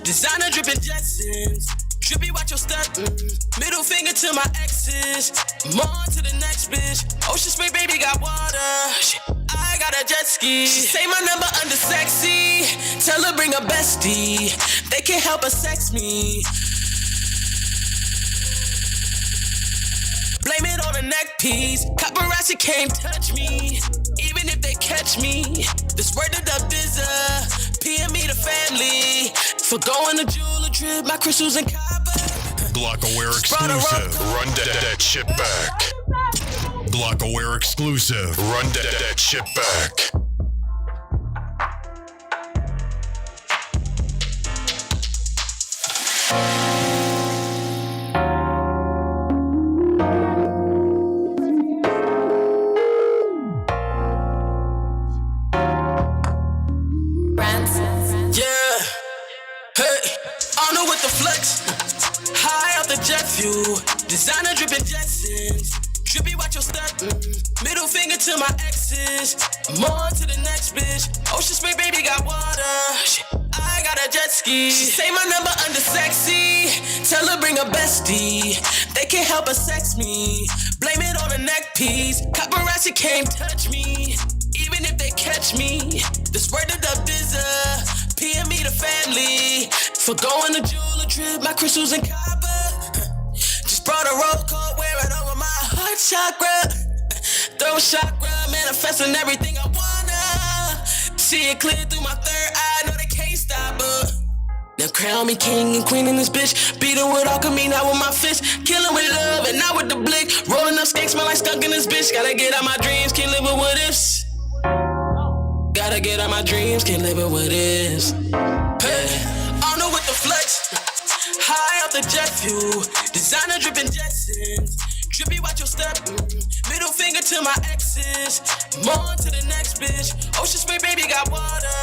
Designer dripping Jetsons. Drippy, watch your step. Middle finger to my exes. More to the next bitch. Ocean spray, baby, got water. I got a jet ski. She say my number under sexy. Tell her bring a bestie. They can't help but sex me. Blame it on the neck piece. Paparazzi can't touch me. Even if they catch me. This word to the bizzer. PM me the family. For going to jeweler trip, my crystals and copper. Block-aware exclusive. Run that shit back. Block-aware exclusive. Run that shit back. Designer dripping Jetsons. Drippy, watch your step. Middle finger to my exes. More to the next bitch. Ocean spray, baby, got water. I got a jet ski. She say my number under sexy. Tell her bring a bestie. They can't help but sex me. Blame it on the neck piece. Paparazzi can't touch me. Even if they catch me. This word to the bizzer. PM me the family. For going to jeweler trip, my crystals and copper. Brought a roll coat, wear it over my heart chakra. Throw chakra, manifesting everything I wanna. See it clear through my third eye, know they can't stop her. Now crown me king and queen in this bitch. Beating with alchemy, not with my fist. Killing with love and not with the blick. Rolling up skank, smell like skunk in this bitch. Gotta get out my dreams, can't live with what ifs. Gotta get out my dreams, can't live with what ifs. Hey, I don't know what the flex. High off the jet fuel, designer dripping Jetsons. Drippy, watch your step. Middle finger to my exes. More to the next bitch. Ocean spray, baby, got water.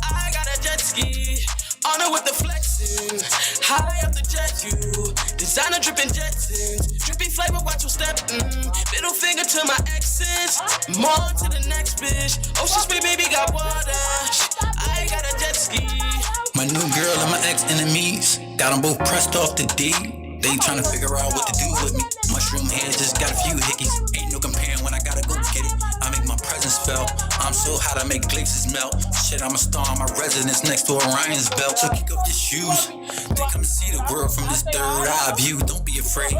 I got a jet ski. Honor with the flexing. High off the jet fuel, designer dripping Jetsons. Drippy flavor, watch your step. Middle finger to my exes. More to the next bitch. Ocean spray, baby, got water. I got a jet ski. My new girl and my ex-enemies, got them both pressed off the D. They tryna figure out what to do with me. Mushroom head just got a few hickeys. Ain't no comparing when I gotta go get it. I make my presence felt. I'm so hot I make glaciers melt. Shit, I'm a star on my residence next to Orion's belt. So kick up your shoes. They come see the world from this third eye view. Don't be afraid,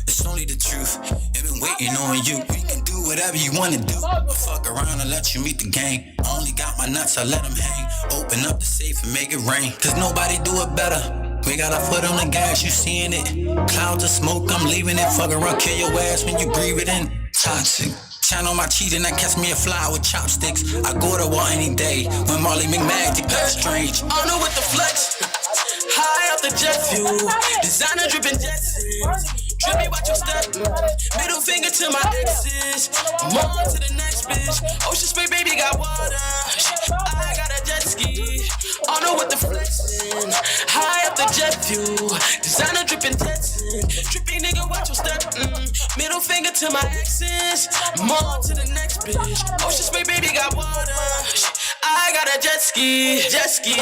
it's only the truth. I've been waiting on you. We can do whatever you wanna do. But fuck around and let you meet the gang. Only got my nuts, I let them hang. Open up the safe and make it rain. Cause nobody do it better. We got our foot on the gas, you seeing it. Clouds of smoke, I'm leaving it. Fuck around, kill your ass when you breathe it in. Toxic. Shine on my cheek and I catch me a fly with chopsticks. I go to war any day. When Marley McMagic, that's strange. I don't know what the flex. High off the jet fuel. Designer dripping Jetsons. Drippy, watch your step. Middle finger to my exes. More to the next bitch. Ocean spray, baby, got water. I got a jet ski. I don't know what the flexing. High off the jet fuel. Designer dripping Jetsons. Drippy nigga, watch your step. Middle finger to my exes. More to the next bitch. Ocean spray, baby, got water. I got a jet ski. Jet ski.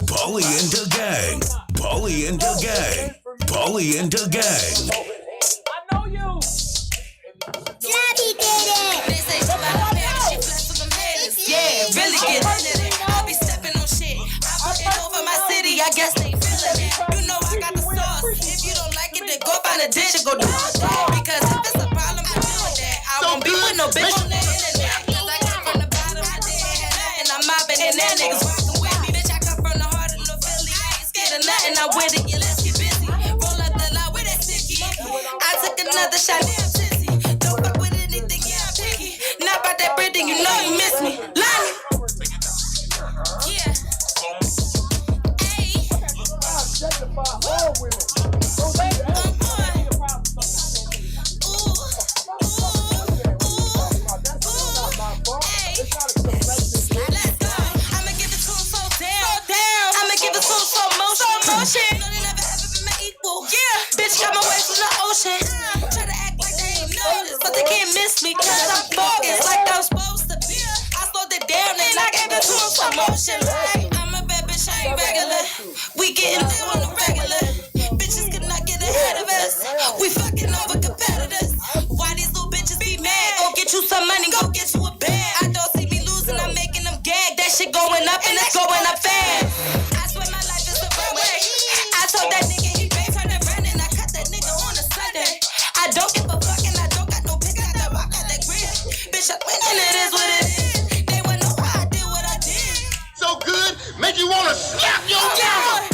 Paulie Da Gang. Paulie Da Gang. Paulie Da Gang. I know you. Gabby did it. They say she like a man, she flex for them haters. Yeah, really get into it. I be stepping on shit. I put it over my city, I guess they feeling it. You know I got the sauce. If you don't like it, then go find a dish and go do it. Because if it's a problem, I deal with that. I won't be with no bitch on the internet. Cause I come from the bottom, I didn't have nothing. I'm mobbing and that niggas rockin' with me. Bitch, I come from the heart of no Philly. I ain't scared of nothing, I'm with it. Yeah, let's get busy. Roll up the line with that sticky. I took another shot, now I'm tipsy. Don't fuck with anything, yeah, I'm picky. Not about that bread, then you know you miss me. Line it. Yeah. Ayy. motion. Try to act like they ain't noticed, but they can't miss me cause I'm focused like I'm supposed to be. I slowed it down and I gave it to him some motion. Like, I'm a bad bitch, I ain't regular. We getting there on the regular. Bitches could not get ahead of us. We fucking over competitors. Why these little bitches be mad? Go get you some money, go get you a bag. I don't see me losing, I'm making them gag. That shit going up and it's going up fast. I swear my life is a runway. I told that nigga he pay for the run and I cut that nigga on a Sunday. I don't give a fuck and I don't got no pick. I got that rock, got that grit. Bitch, I win and it is what it is. They wanna know why I did what I did. So good, make you wanna slap your mouth.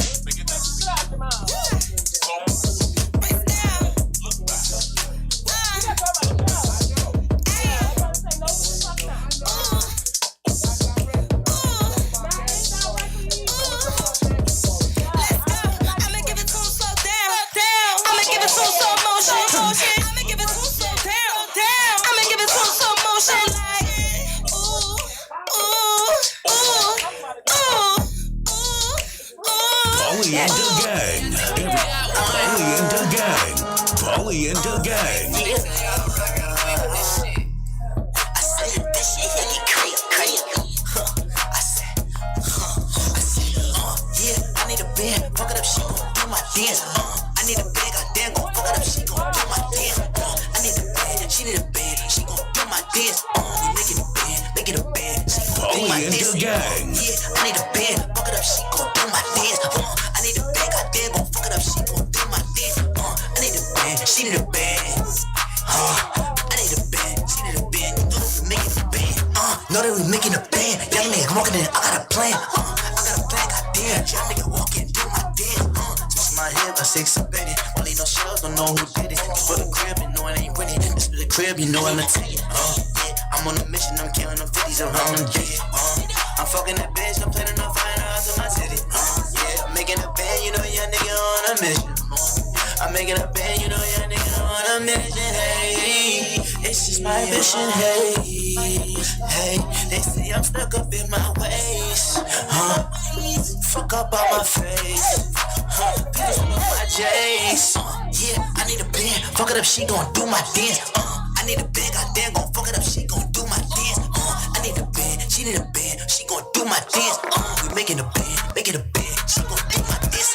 Paulie Da Gang. Paulie Da Gang. Paulie Da Gang. I said that shit hit me crazy. Yeah, I need a band, fuck it up, she gon' do my dance. I need a bag, goddamn, gon' fuck it up, she gon' do my dance. I need a band, she need a band, she gon' do my dance. We make it a band, she gon' do my dance. Gang. Yeah, I need a band, fuck it up, she gon' do my dance. I need a band, goddamn, gon' fuck it up, she gon' do my dance. I need a band, she need a band. I need a band, she need a band. You know that we making a band. Know that we making a band. Young nigga walking in, I got a plan. I got a plan, goddamn. Young nigga walking, do my dance. Twist my head by 6 and baby. Won't leave no shells, don't know who did it. This for the crib, you know it ain't winning. This for the crib, you know I'ma take it. Yeah, I'm on a mission, I'm counting them 50s around them dead. I'm fucking that bitch, I'm planning on flying out to my city. Yeah, I'm making a band, you know young nigga on a mission. I'm making a band, you know young nigga on a mission. Hey, it's just my mission. Hey, they say I'm stuck up in my ways. Fuck up on my face. People on my J's. Yeah, I need a band. Fuck it up, she gon' do my dance. I need a band, goddamn, gon' fuck it up, she gon' do my dance. I need a band, she need a band, she gon' do my dance. We making a band, make it a band, she gon' do my dance.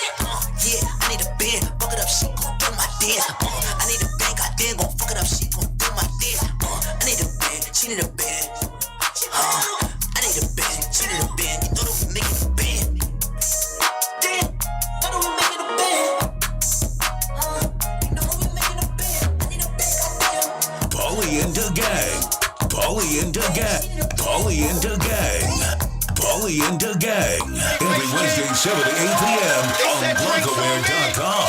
Yeah, I need a band, fuck it up, she gon' do my dance. I need a band, goddamn, gon' fuck it up, she gon' do my dance. I need a band, she need a band. I need a band, she need a band. You know that we making a band. Damn, know that we making a band. Know that we making a band. I need a band, goddamn. Paulie Da Gang. Paulie Da Gang. Paulie Da Gang. Paulie Da Gang. Every Wednesday, 7 to 8 p.m. on BlackAware.com.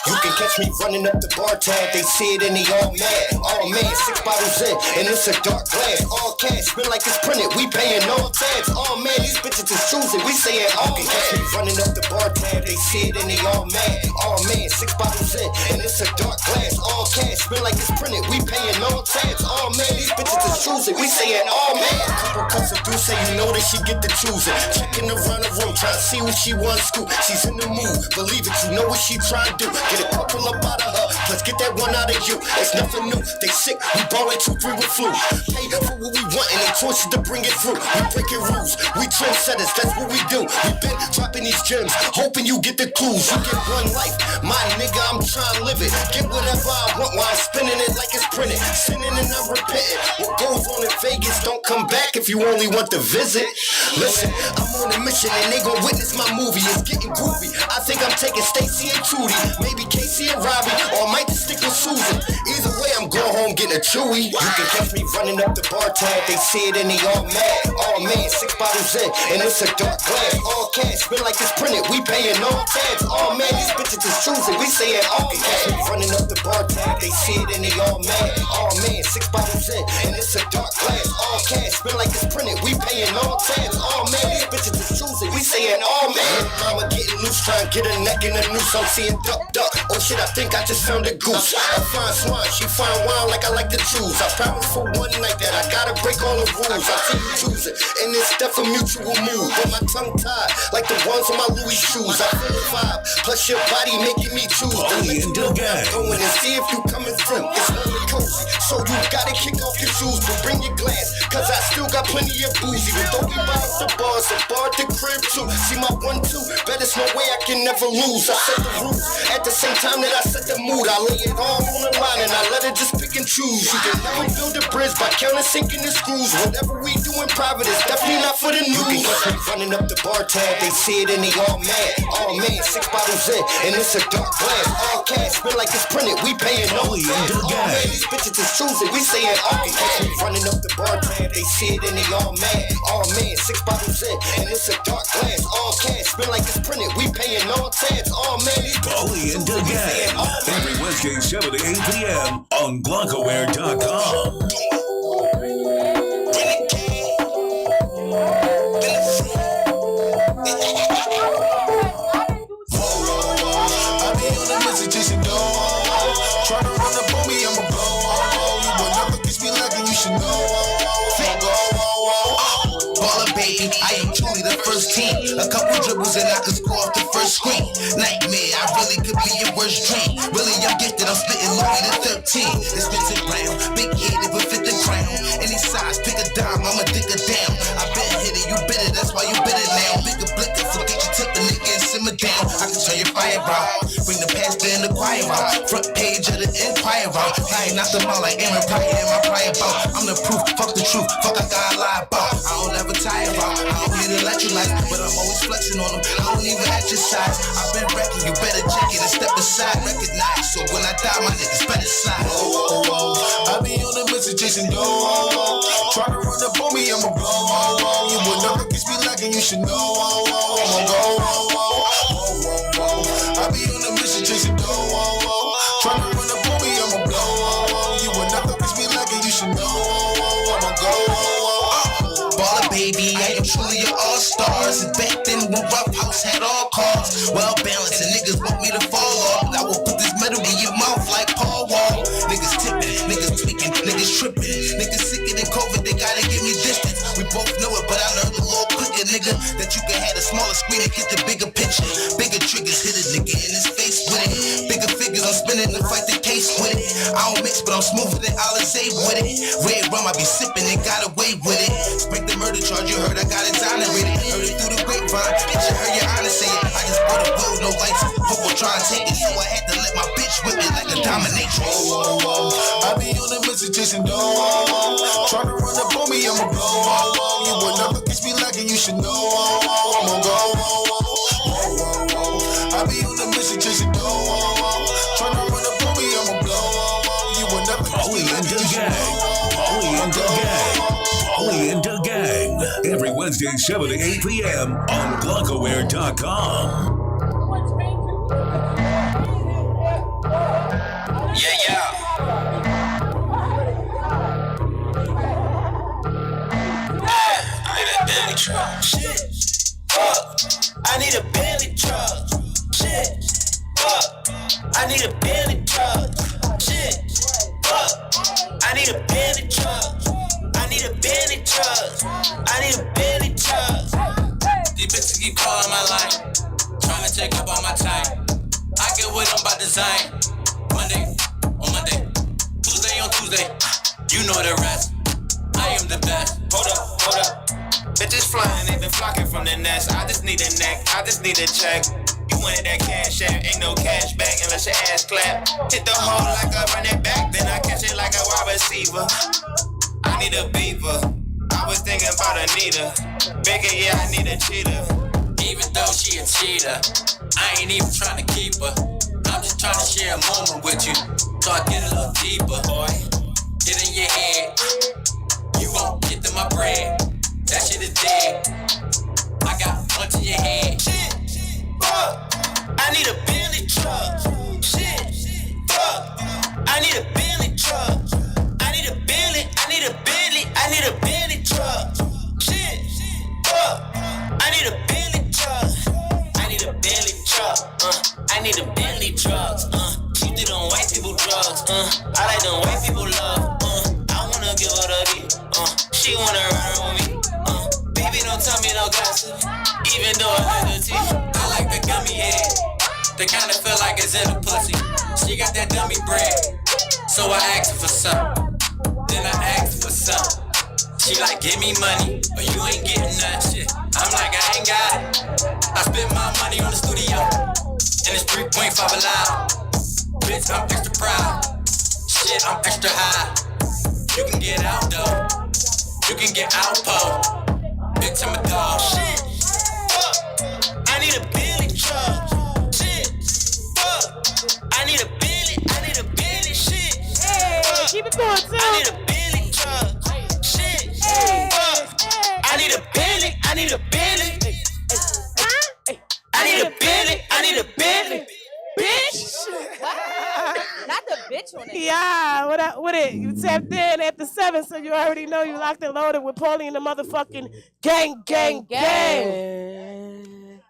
You can catch me running up the bar tab, they see it and they all mad. Oh man, 6 bottles in, and it's a dark glass. All cash, spin like it's printed, we paying all tabs. Oh man, these bitches is choosing, we saying all mad. Catch me running up the bar tab, they see it and they all mad. Oh man, 6 bottles in, and it's a dark glass. All cash, spin like it's printed, we paying all tabs. Oh man, these bitches is choosing, we saying all mad. Couple cups of juice, you know that she get the choosing. Checking around the room, trying to see what she wants to. She's in the mood, believe it, you know what she trying to do. Get a couple up out of her, let's get that one out of you. It's nothing new, they sick, we ball like 2-3 with flu. Pay for what we want and they choices to bring it through. We breaking rules, we trendsetters, that's what we do. We been dropping these gems, hoping you get the clues. You get one life, my nigga, I'm trying to live it. Get whatever I want while I'm spinning it like it's printed. Sinning and I'm repenting. What goes on in Vegas don't come back if you only want to visit. Listen, I'm on a mission and they gon' witness my movie. It's getting groovy. I think I'm taking Stacy and Trudy, maybe Casey and Robbie, or I might just stick with Susan. Either way, I'm going home getting a chewy. You can catch me running up the bar tab, they see it and they all mad. Oh man, 6 bottles in, and it's a dark glass. All cash, spin like it's printed, we paying all tabs. Oh man, these bitches is choosing, we saying all cash. Running up the bar tab, they see it and they all mad. Oh man, 6 bottles in, and it's a dark glass. All cash, spin like it's printed, we paying all tabs. Oh man, these bitches is choosing, we saying, oh man. Mama getting loose, trying to get her neck in the noose. I'm seeing duck, duck. Oh shit, I think I just found a goose. A fine swan, she fine wine like I like to choose. I promise for one night that I gotta break all the rules. I see you choosing, and it's definitely mutual move. But my tongue tied like the ones on my Louis shoes. I feel the vibe, plus your body making me choose. Paulie Da Gang. Going and see if you coming through. It's only cozy, so you gotta kick off your shoes. But bring your glass, cause I still got plenty of booze. Even though we buy up the bars, so bar the crib too. See my 1-2, bet it's no way I can never lose. I set the rules at the same time that I set the mood. I lay it all on the line and I let it just pick and choose. You can never build a bridge by counting sinking the screws. Whatever we do in private is definitely not for the news. You can catch me running up the bar tab, they see it and they all mad. Oh man, 6 bottles in, and it's a dark glass. All cash, spin like it's printed, we paying no tax. Oh man, these bitches is choosing, we saying all cash. Running up the bar tab, they see it and they all mad. Oh man, 6 bottles in, and it's a dark glass. All cash, spin like it's printed, we paying no tax. Oh man, these Paulie Da Gang. Every Wednesday, 7 to 8 p.m. on BlancaWare.com. Tryna run up on me, I'ma blow. You will never kiss me like you should know. PaulieBaby, I am truly the first team. A couple dribbles and I can score off the first screen. Nightmare, I really could be your worst dream. Really, I'm gifted, I'm spitting Louis the 13. Expensive brown, big headed but fit the crown. Any size, pick a dime, I'ma dig her down. I been hit it, you bit it, that's why you bit it now. Bigger blicker, forget you tip the nigga and simmer down. I can turn your fire out, bring the pastor in the choir out. Front page of the Empire out. I ain't knocked them out like Aaron Pryor in my prior bout. I'm the proof, fuck the truth, fuck I gotta lie about. I don't ever tire out, I don't need electrolytes, but I'm always flexing on them. I don't even exercise, I've been wrecking, you better check it and step aside, recognize. So when I die, my niggas better slide. I be on the mission chasing dough. Tryna run up on me, I'ma blow. You will never kiss me like you should know. I'ma go. I be on the mission chasing dough. Tryna run up on me, I'ma blow. You will never kiss me like you should know. I'ma go. PaulieBaby, I am truly an all-star. Since back then when Rough House had all cars. Well balanced and niggas want me to fall off. I will put this metal in your mouth like Paul Wall. Niggas tipping, niggas tweaking, niggas tripping. Niggas sicker than COVID, they gotta give me distance. We both know it, but I learned a little quicker, nigga, that you can have a smaller screen and get the bigger picture. Bigger triggers, hit a nigga in his face with it. Bigger figures, I'm spinning to fight the case with it. I don't mix, but I'm smoother than Alizé with it. Red rum, I be sipping and got away with it. Spank the murder charge, you heard I got exonerated. Heard it through the grapevine, bitch, you heard your honor say it. I just bought a will, no license, football try and take it. So I had to let my bitch whip it like a dominatrix. I be on the mission chasing dough. Tryna run up on me, I'ma blow. You will never kiss me like you should know. I'ma go. I be on the mission chasing dough. Tryna run up on me, I'ma blow. You will never kiss me like you should know. Paulie Da Gang. Paulie Da Gang. Every Wednesday, 7 to 8 p.m. on BlancaWare.com. Yeah. Bentley truck. Shit, fuck. I need a Bentley truck. Shit, fuck. I need a Bentley truck. Shit, fuck. I need a Bentley truck. I need a Bentley truck. I need a Bentley truck. These bitches keep calling my line, trying to check up on my time. I get with them by design. Monday on Monday, Tuesday on Tuesday. You know the rest. I am the best. Hold up. Bitches flying, they been flocking from the nest. I just need a neck, I just need a check. You wanted that cash out, ain't no cash back unless your ass clap. Hit the hole like a running back, then I catch it like a wide receiver. I need a beaver, I was thinking about Anita. Bigger, yeah, I need a cheetah. Even though she a cheater, I ain't even trying to keep her. I'm just trying to share a moment with you, so I get a little deeper. Boy, get in your head, you won't get to my bread. That shit is dead. I got a bunch in your head. Shit, fuck. I need a Bentley truck. Shit, fuck. I need a Bentley truck. I need a Bentley. I need a Bentley. I need a Bentley truck. Shit, fuck. I need a Bentley truck. I like the way people love, I wanna give her the D, she wanna ride with me, baby don't tell me no gossip, even though I like the tea. I like the gummy head, the kind of feel like it's in the pussy. She got that dummy bread, so I asked for some, then I asked for some. She like, give me money, but you ain't getting none shit. I'm like, I ain't got it. I spend my money on the studio, and it's 3.5 allowed. Bitch, I'm extra proud. Shit, I'm extra high. You can get out though. You can get out, po. Bitch, I'm a dog. Shit, fuck. I need a Billy truck. Shit, fuck. I need a Billy. I need a Billy. Shit, hey, keep it going, too. I need a Billy truck. Shit, fuck. I need a Billy. I need a Billy. I need a Billy. I need a Billy. Bitch. What? Not the bitch on it. Yeah, what it? You tapped in at the 7, so you already know you locked and loaded with Paulie and the motherfucking gang.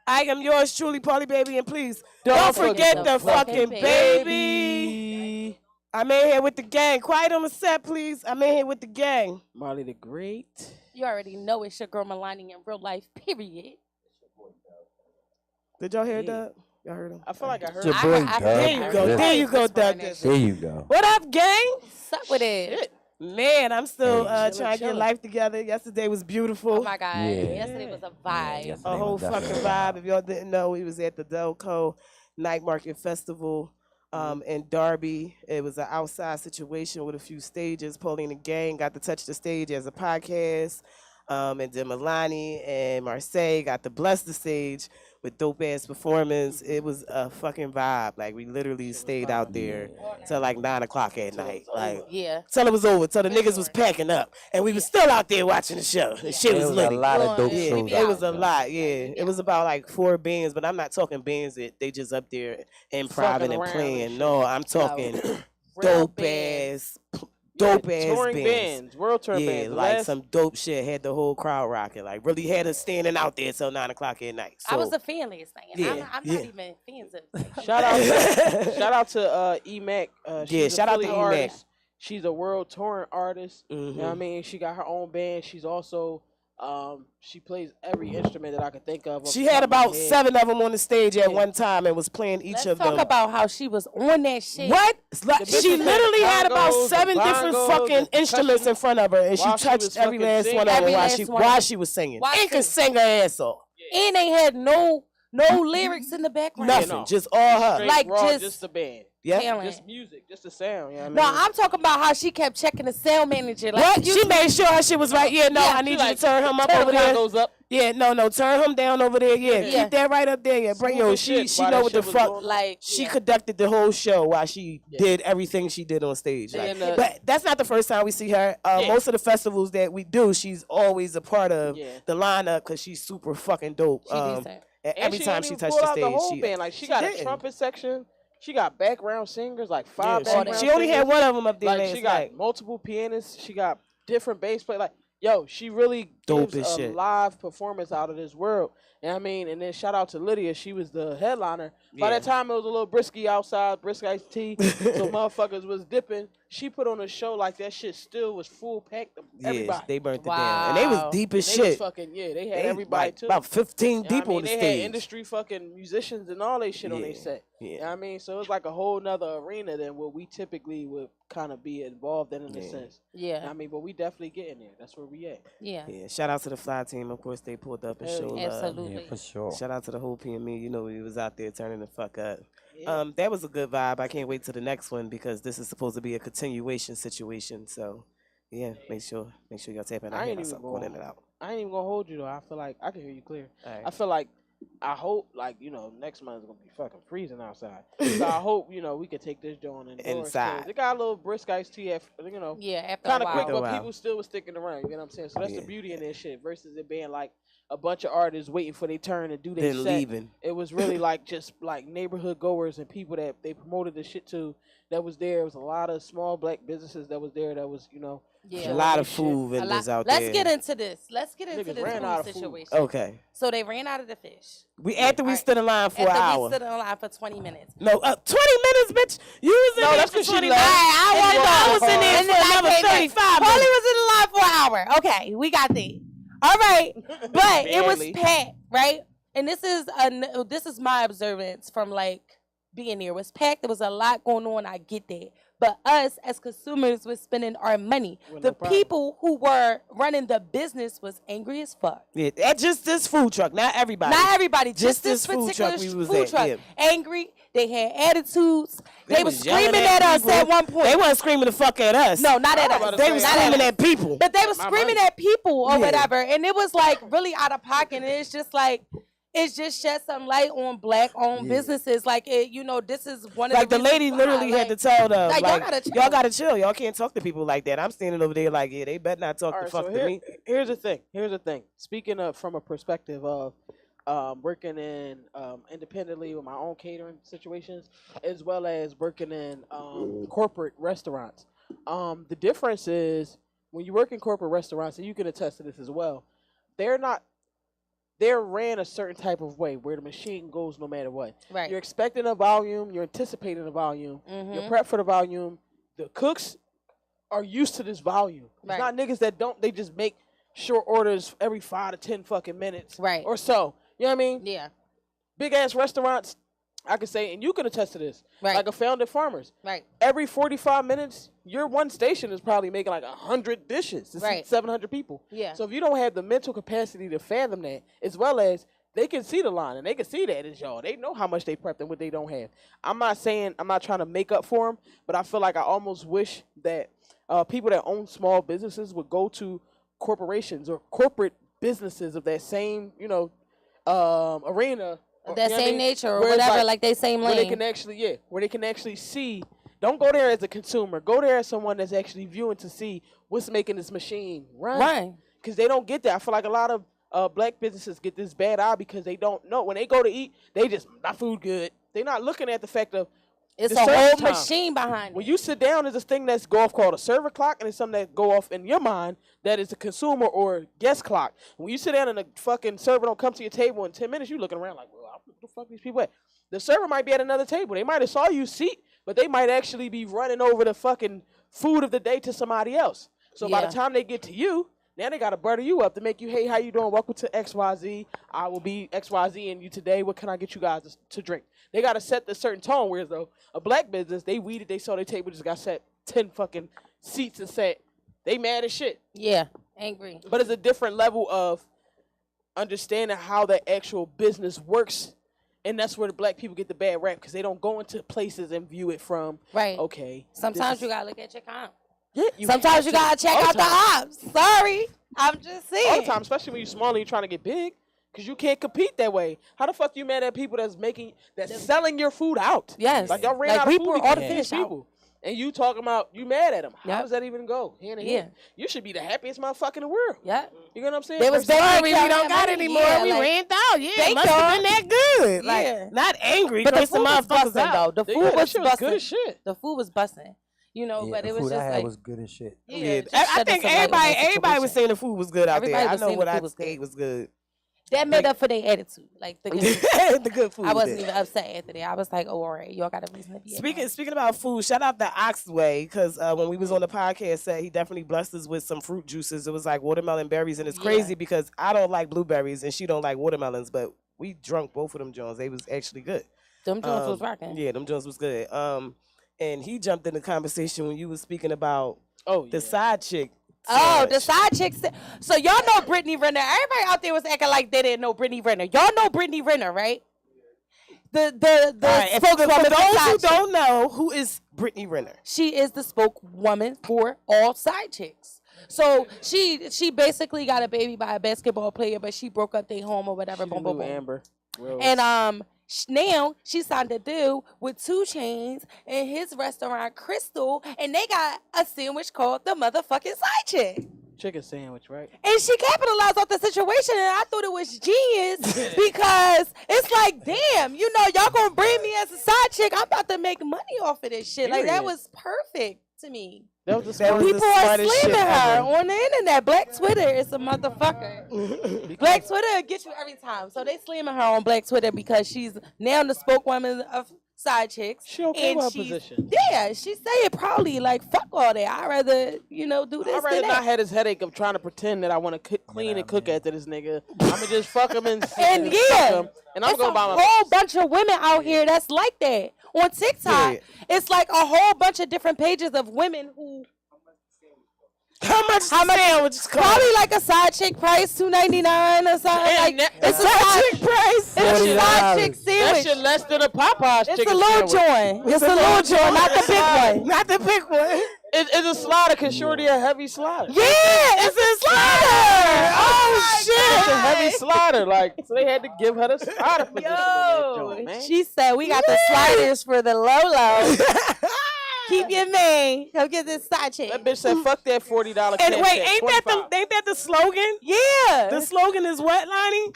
I am yours truly, PaulieBaby, and please don't forget the fucking baby. I'm in here with the gang. Quiet on the set, please. I'm in here with the gang. Marley the Great. You already know it's your girl Milani in real life, period. Did y'all hear that? Y'all heard him? I feel like I heard him. There you go. There you go, Doug. There you go. What up, gang? What's up with it? Man, I'm still trying to get life together. Yesterday was beautiful. Oh, my God. Yeah. Yesterday was a vibe. A whole fucking vibe. If y'all didn't know, we was at the Delco Night Market Festival in Darby. It was an outside situation with a few stages. Paulie and the Gang got to touch the stage as a podcast. And then Milani and Marseille got to bless the stage with dope-ass performance. It was a fucking vibe. Like, we literally stayed out there till like 9 o'clock at night. Like, till it was over, till the niggas was packing up. And we was still out there watching the show. The shit was lit. A lot of dope shows. It was a lot, It was about like 4 bands, but I'm not talking bands that they just up there improvising and playing. No, I'm talking dope-ass touring bands. World tour bands. Like some dope shit. Had the whole crowd rocking. Like, really had us standing out there till 9 o'clock at night. So, I was a fan last night. I'm not even fans of Shout out to E-Mac. Shout out to E-Mac. She's a world touring artist. Mm-hmm. You know what I mean? She got her own band. She's also she plays every instrument that I could think of. She had about 7 of them on the stage at one time and was playing each of them. Talk about how she was on that shit. What? She literally had about 7 different fucking instruments in front of her, and she touched every last one of them while she was singing. And could sing her ass off. And they had no lyrics in the background. Nothing, just all her. Like just the band. Yeah, just music, just the sound. You know what I mean? No, I'm talking about how she kept checking the sound manager. Like, what? She made sure her shit was right. Yeah, no, I need you to turn him up over there. Goes up. Yeah, no, turn him down over there. Yeah, keep that right up there. Yeah, bring she know what the fuck. Like, she conducted the whole show while she did everything she did on stage. Like, but that's not the first time we see her. Most of the festivals that we do, she's always a part of the lineup because she's super fucking dope. Every time she touched the stage, she got a trumpet section. She got background singers, like 5 background She only had one of them up there. Like, she got multiple pianists. She got different bass players. Like, yo, she really gives a live performance out of this world. You know what I mean? And then shout out to Lydia. She was the headliner. By that time, it was a little brisky outside, brisk iced tea. So motherfuckers was dipping. She put on a show like that shit still was full packed. Everybody. They burnt it down. And they was deep as shit. They had everybody too. About 15 deep on the stage. They had industry fucking musicians and all they shit on their set. You know what I mean? So it was like a whole nother arena than what we typically would kind of be involved in a sense. Yeah. You know I mean, but we definitely getting there. That's where we at. Yeah. Shout out to the Fly team. Of course, they pulled up and showed love. Absolutely. Yeah, for sure. Shout out to the whole PME. You know, we was out there turning the fuck up. That was a good vibe. I can't wait to the next one because this is supposed to be a continuation situation. So, yeah, make sure y'all tap in. I ain't even going in and out. I ain't even gonna hold you though. I feel like I can hear you clear. Right. I feel like I hope next month is gonna be fucking freezing outside. So I hope we can take this joint inside. It got a little brisk iced tea after after kind of a quick, while. but people still was sticking around. You know what I'm saying? So that's the beauty in this shit versus it being like a bunch of artists waiting for their turn to do their Then set. leaving. It was really like just like neighborhood goers and people that they promoted the shit to that was there. It was a lot of small black businesses that was there that was, a lot of food vendors out there. Let's get into this. Let's get into Niggas this ran out food of food. situation. Okay. So they ran out of the fish. After we stood in line for an hour. We stood in line for 20 minutes. No, 20 minutes, bitch. You was in No, there that's for 'cause she 20 left. minutes. I was in there And for then I another came back. 35 Paulie minutes. was in the line for an hour. Okay, we got that. All right, but it was Barely. packed, right? And this is my observance from like being there. It was packed. There was a lot going on. I get that. But us as consumers was spending our money. Well, The no problem. people who were running the business was angry as fuck. Yeah, that's just this food truck, not everybody. Not everybody, just this food particular truck we was food at. truck. Yeah. Angry. They had attitudes. They was yelling screaming at us people. at one point. They wasn't screaming the fuck at us. No, not at I was us. about to They were say, screaming at people. But they was My screaming money. at people or Yeah. whatever, and it was like really out of pocket. And it's just like it's just shed some light on black-owned businesses. Like this is one of Like the reasons lady why, literally had to like, tell them, like, like, y'all gotta chill. Y'all can't talk to people like that. I'm standing over there like, yeah, they better not talk All the right, fuck so to me. here's the thing. Speaking of from a perspective of working in independently with my own catering situations, as well as working in corporate restaurants. The difference is when you work in corporate restaurants, and you can attest to this as well, they're ran a certain type of way where the machine goes no matter what. Right. You're expecting a volume, you're anticipating a volume, you're prepped for the volume. The cooks are used to this volume. It's Right. not niggas that don't, they just make short orders every 5 to 10 fucking minutes. Right. Or so. You know what I mean? Yeah. Big ass restaurants, I could say, and you can attest to this. Right. Like a Founded Farmers. Right. Every 45 minutes, your one station is probably making like 100 dishes to Right. seat 700 people. Yeah. So if you don't have the mental capacity to fathom that, as well as they can see the line and they can see that as y'all. They know how much they prepped and what they don't have. I'm not trying to make up for them, but I feel like I almost wish that people that own small businesses would go to corporations or corporate businesses of that same, arena. Of that same nature or where it's whatever, like they same where they lane. can actually see. Don't go there as a consumer. Go there as someone that's actually viewing to see what's making this machine run. Right. Because they don't get that. I feel like a lot of black businesses get this bad eye because they don't know. When they go to eat, they just, my food good. They're not looking at the fact of It's the a service whole time. machine behind When it. you sit down, there's this thing that's go off called a server clock, and it's something that go off in your mind that is a consumer or guest clock. When you sit down and the fucking server don't come to your table in 10 minutes, you looking around like, well, what the fuck these people at? The server might be at another table. They might have saw you seat, but they might actually be running over the fucking food of the day to somebody else. So by the time they get to you, now they got to butter you up to make you, hey, how you doing? Welcome to XYZ. I will be XYZ and you today. What can I get you guys to drink? They got to set the certain tone. Whereas though a black business, they weeded, they saw their table just got set 10 fucking seats and set. They mad as shit. Yeah, angry. But it's a different level of understanding how the actual business works. And that's where the black people get the bad rap because they don't go into places and view it from, right. Okay. Sometimes you got to look at your comp. Yeah, sometimes you got to check out the ops. Sorry. I'm just saying. All the time, especially when you're small and you're trying to get big. Because you can't compete that way. How the fuck you mad at people that's selling your food out? Yes. Like y'all ran Like out of we food brought because all the of these fish out. people. And you talking about, you mad at them. How Yep. does that even go? Hand in Yeah. hand. You should be the happiest motherfucker in the world. Yeah. You know what I'm saying? They was Versus- begging Sorry, to we don't count got that it money. anymore. Yeah, We like, ran out. Yeah, thank it must have been y'all. that good. Like, Yeah. not angry. But the cursing food was motherfuckers busting, out. though. The Yeah, food that was shit was good busting. as shit. The food was busting. You know, Yeah, but the it was food just I had like, was good as shit. Yeah, just I shed think some light on that everybody was situation. saying the food was good out Everybody there. I was know saying what the I food was ate good. was good. that made up for their attitude. Like the The good food. I wasn't did. even upset after that. I was like, oh, all right, y'all got a reason to be. Speaking about food, shout out to Oxway because when we was on the podcast set, he definitely blessed us with some fruit juices. It was like watermelon berries, and it's crazy because I don't like blueberries and she don't like watermelons, but we drunk both of them Jones. They was actually good. Them Jones was rocking. Yeah, them Jones was good. And he jumped in the conversation when you was speaking about the side chick. Oh, the side chicks. So y'all know Brittany Renner. Everybody out there was acting like they didn't know Brittany Renner. Y'all know Brittany Renner, right? The Right, and spokeswoman for for those side who chicks. don't know, who is Brittany Renner? She is the spokeswoman for all side chicks. So she basically got a baby by a basketball player, but she broke up their home or whatever. Boom, boom, boom. Amber. And now she signed a deal with 2 Chainz and his restaurant Crystal, and they got a sandwich called the motherfucking side chick. Chicken sandwich, right? And she capitalized off the situation, and I thought it was genius because it's like, damn, you know, y'all gonna bring me as a side chick. I'm about to make money off of this shit. Like, that was perfect to me. That was People are slamming her on the internet. Black Twitter is a motherfucker. Black Twitter gets you every time. So they slamming her on Black Twitter because she's now the spokeswoman of side chicks. She okay with her position. Yeah, she say it proudly, like, fuck all that. I'd rather, you know, do this I'd rather than not that. have this headache of trying to pretend that I want to clean and cook after this nigga. I'ma just fuck him and And fuck yeah, him, and I'm it's gonna a buy my whole bunch of women out here that's like that. On TikTok, it's like a whole bunch of different pages of women who. How much sandwiches cost? Probably like a side chick price, $2.99 or something. Like, it's a side chick price. It's a side chick sandwich. That shit less than a Popeye's It's chicken a little sandwich. joint. It's a little joint, not the big one. Not the big one. It's a slider, cause shorty a heavy slider. Yeah, it's a slider. Oh shit, It's a heavy slider. Like, so they had to give her the slider position on that joint, man. She said we got the sliders for the Lolo. Keep your man. Come get this side chick. That bitch said, "Fuck that $40 And cash wait, check, ain't that the slogan? Yeah. The slogan is what, Lonnie?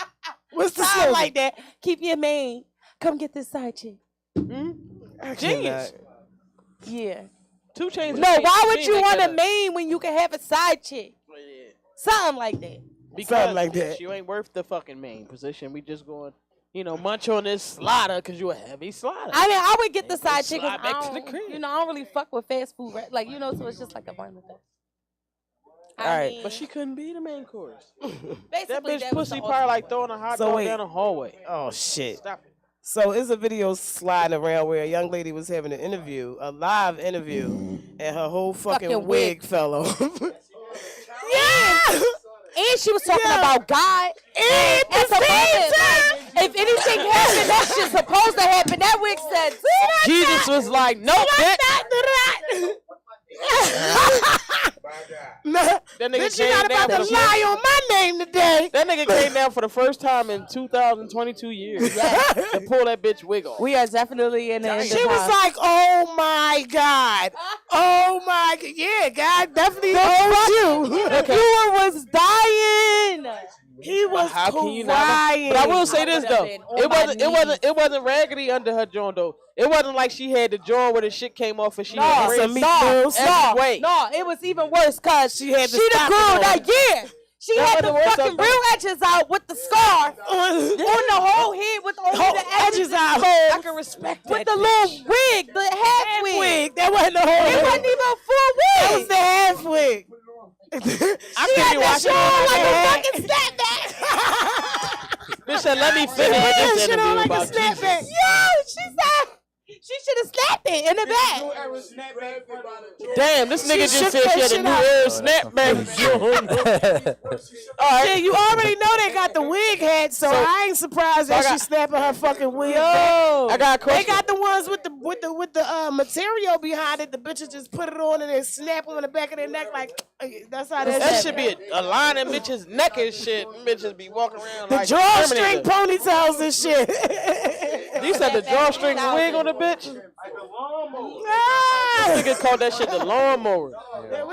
What's the Something slogan? like that. Keep your man. Come get this side chick. Genius. Yeah. 2 Chainz. No, why would you want a main when you can have a side chick? Something like that. Because like that. you ain't worth the fucking main position. We just going, you know, munch on this slider because you a heavy slider. I mean, I would get the side chick. slide back to the I crib. don't, you know, I don't really fuck with fast food, right? Like, you know, so it's just like a fun with that. All right. But she couldn't be the main course. Basically, That bitch was pussy the probably like throwing a hot So dog wait. down the hallway. Oh, shit. Stop it. So it's a video sliding around where a young lady was having an interview, a live interview, and her whole fucking wig fell off. Yeah. And she was talking about God. And at the moment, like, if anything happened, that shit's supposed to happen. That wig said, "Do not Jesus was like, "No, bitch." That nigga Bitch, you came not down about for to the lie on my name today. That nigga came down for the first time in 2022 years to pull that bitch wig off. We are definitely in the She was like, "Oh my God, oh my God, yeah, God definitely owes you." You was dying. He was How can you not? crying. But I will say this though, been on my it wasn't raggedy under her joint though. It wasn't like she had the joint where the shit came off and she had some braids. meatballs. No, it was even worse because She had the the stocking girl on. that year. She That had the wasn't worse fucking though. real edges out with the scarf on the whole head with only the edges out. exposed. I can respect With that. the little wig, the half wig. Wig. That wasn't the whole It wig. wasn't even a full That wig. was the half wig. I She could had be that watching shit on like a it. fucking snapback. Bitch said, "Let me finish this Shit on interview like a about Jesus." snapback. Yo, she said she should have snapped it in the back. Damn, this nigga shook just said that she had a shit new out. air snapback joint. All right. Yeah, you already know they got the wig hat, so I ain't surprised that I got- she's snapping her fucking wig. I got a They question. got the ones with the material behind it. The bitches just put it on and then snap them in the back of their neck like that's how That should be a line in bitches' neck and shit. Bitches be walking around the like drawstring Terminator. ponytails and shit. You said the drawstring wig on the bitch? Ah! This nigga called that shit the lawnmower.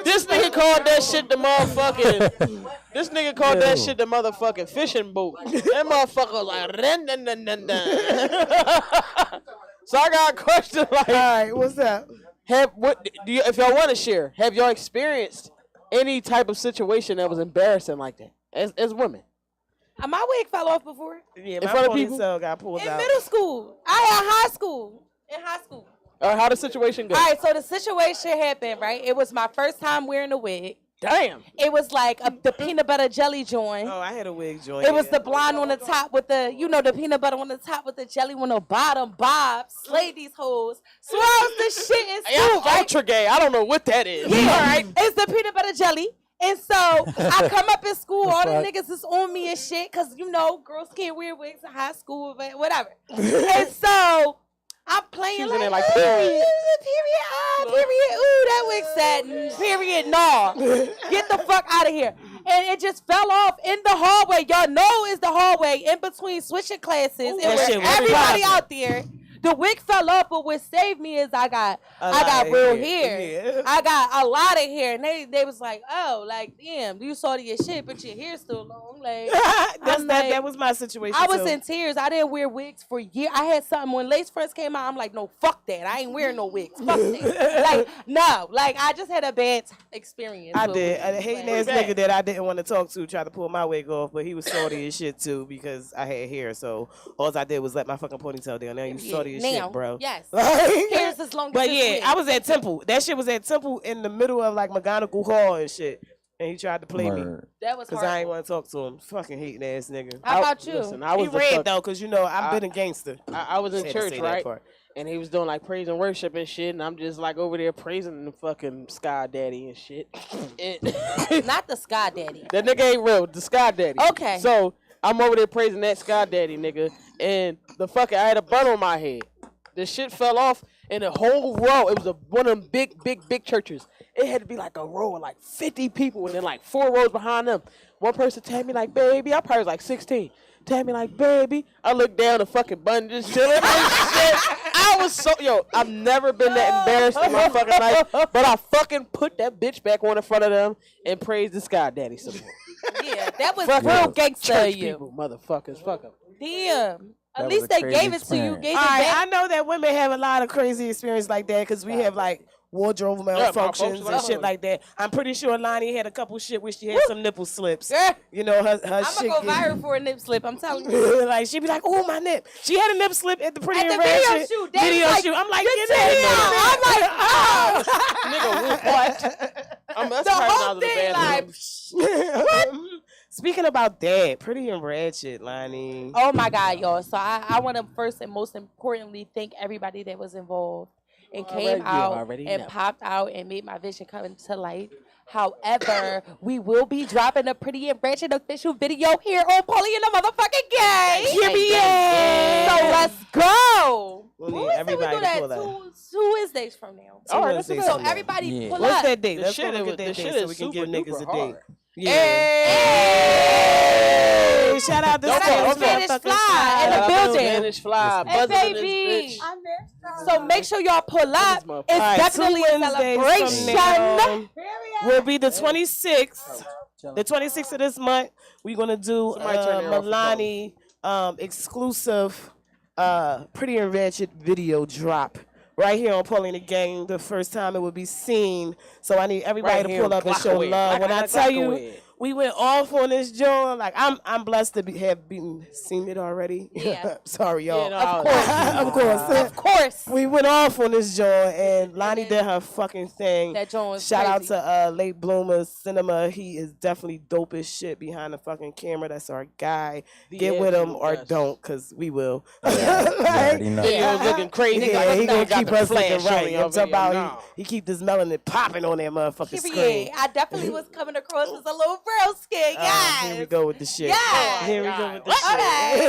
This nigga called that shit the motherfucking. This nigga called that shit the motherfucking fishing boat. That motherfucker like. Dun, dun, dun, dun, dun. So I got a question like. All right, what's up? If y'all want to share, have y'all experienced any type of situation that was embarrassing like that as women? My wig fell off before. Yeah, In my front of people? ponytail got pulled In out. middle school. I had high school. In high school. How the situation go? All right, so the situation happened, right? It was my first time wearing a wig. Damn. It was like the peanut butter jelly joint. Oh, I had a wig joint. It was the blonde on the top with the, the peanut butter on the top with the jelly on the bottom. Bob, slayed these hoes. Swirls the shit in Hey, school, I'm right? ultra gay. I don't know what that is. Yeah, All right. it's the peanut butter jelly. And so I come up in school, all the niggas is on me and shit, because, girls can't wear wigs in high school, but whatever. And so I'm playing She was in there like, like, period, period, ooh, that wig said, period, no. Get the fuck out of here. And it just fell off in the hallway. Y'all know it's the hallway in between switching classes. It that was shit was everybody popping. out there. The wig fell off, but what saved me is I got real hair. Yeah. I got a lot of hair, and they was like, oh, like, damn, you saw your shit, but your hair's still long. Like, that was my situation. I was in tears. I didn't wear wigs for years. I had something when lace fronts came out. I'm like, no, fuck that. I ain't wearing no wigs. Fuck that. Like, no, like I just had a bad experience. I did. A hating ass nigga that I didn't want to talk to tried to pull my wig off, but he was salty as shit too because I had hair. So all I did was let my fucking ponytail down. Now you salty as shit, bro. Yes. Like, hair's as long as but yeah, I was at Temple. That shit was at Temple in the middle of like McGonagall Hall and shit. And he tried to play me. That was because I ain't want to talk to him. Fucking hating ass nigga. How about you? Listen, He ran though, because you know I've been a gangster. I was in church, right? And he was doing like praise and worship and shit, and I'm just like over there praising the fucking Sky Daddy and shit. Not the Sky Daddy. That nigga ain't real, the Sky Daddy. Okay. So I'm over there praising that Sky Daddy nigga, and I had a bun on my head. The shit fell off in a whole row. It was one of them big churches. It had to be like a row of like 50 people, and then like 4 rows behind them. One person tapped me like, baby. I probably was like 16. Tapped me like, baby. I looked down, the fucking bun just chilling and shit. I was so, I've never been that embarrassed in my fucking life, but I fucking put that bitch back on in front of them and praised the Sky Daddy some more. Yeah, that was Fuck real them gangster church of you. people, motherfuckers. Fuck them. Damn. At That least was a they crazy gave it to you. experience. Gave it All right, back. I know that women have a lot of crazy experience like that because we have like wardrobe malfunctions and shit like that. I'm pretty sure Lonnie had a couple shit where she had some nipple slips. Yeah. You know, her I'm shit. gonna go viral for a nip slip. I'm telling you. Like she'd be like, "Oh my nip." She had a nip slip at the Pretty At the and video Ratchet shoot. They was like, I'm like, "Get get that. down." I'm like, oh. Nigga, what? I'm The whole thing, like, Speaking about that, Pretty and Ratchet, Lonnie. oh my God, y'all. So I want to first and most importantly thank everybody that was involved and came out and popped out and made my vision come into light. However, we will be dropping a Pretty and Ratchet official video here on Paulie and the motherfucking Gang. Yeah. So let's go. We'll Who need is it? We everybody do to that pull up. 2 Wednesdays from now. All right, So everybody pull What's up. that date? The Let's shit go look is- at that the date shit so is we can give super niggas a duper date. hard. Yeah. Hey. Shout out to Shout out to Spanish Fly in the building. Spanish Fly. Hey, buzzing in this baby. bitch. So make sure y'all pull up. All It's right, definitely 2 a Wednesdays from celebration. now will be the 26th. The 26th of this month, we're gonna do Somebody turn their off the Milani exclusive Pretty and Ratchet video drop right here on Paulie Da Gang. The first time it will be seen. So I need everybody Right to here pull on up and show Blockaway. love. When I tell you, Blockaway. we went off on this joint. Like I'm blessed to have seen it already. Yeah. Sorry, y'all. Yeah, no, Of course. Of course. We went off on this joint, and Lonnie did her fucking thing. That joint was Shout out crazy. to Late Bloomer Cinema. He is definitely dope as shit behind the fucking camera. That's our guy. Get with him or don't, cause we will. already know. He was looking crazy. Yeah, like, he gonna got keep the us flash looking on right. your I'm talking video. about No. he keep this melanin popping on that motherfucking screen. Period. I definitely was coming across as a little bro skin. Yes. Here we go with the shit. Yes. Here we go with the Okay.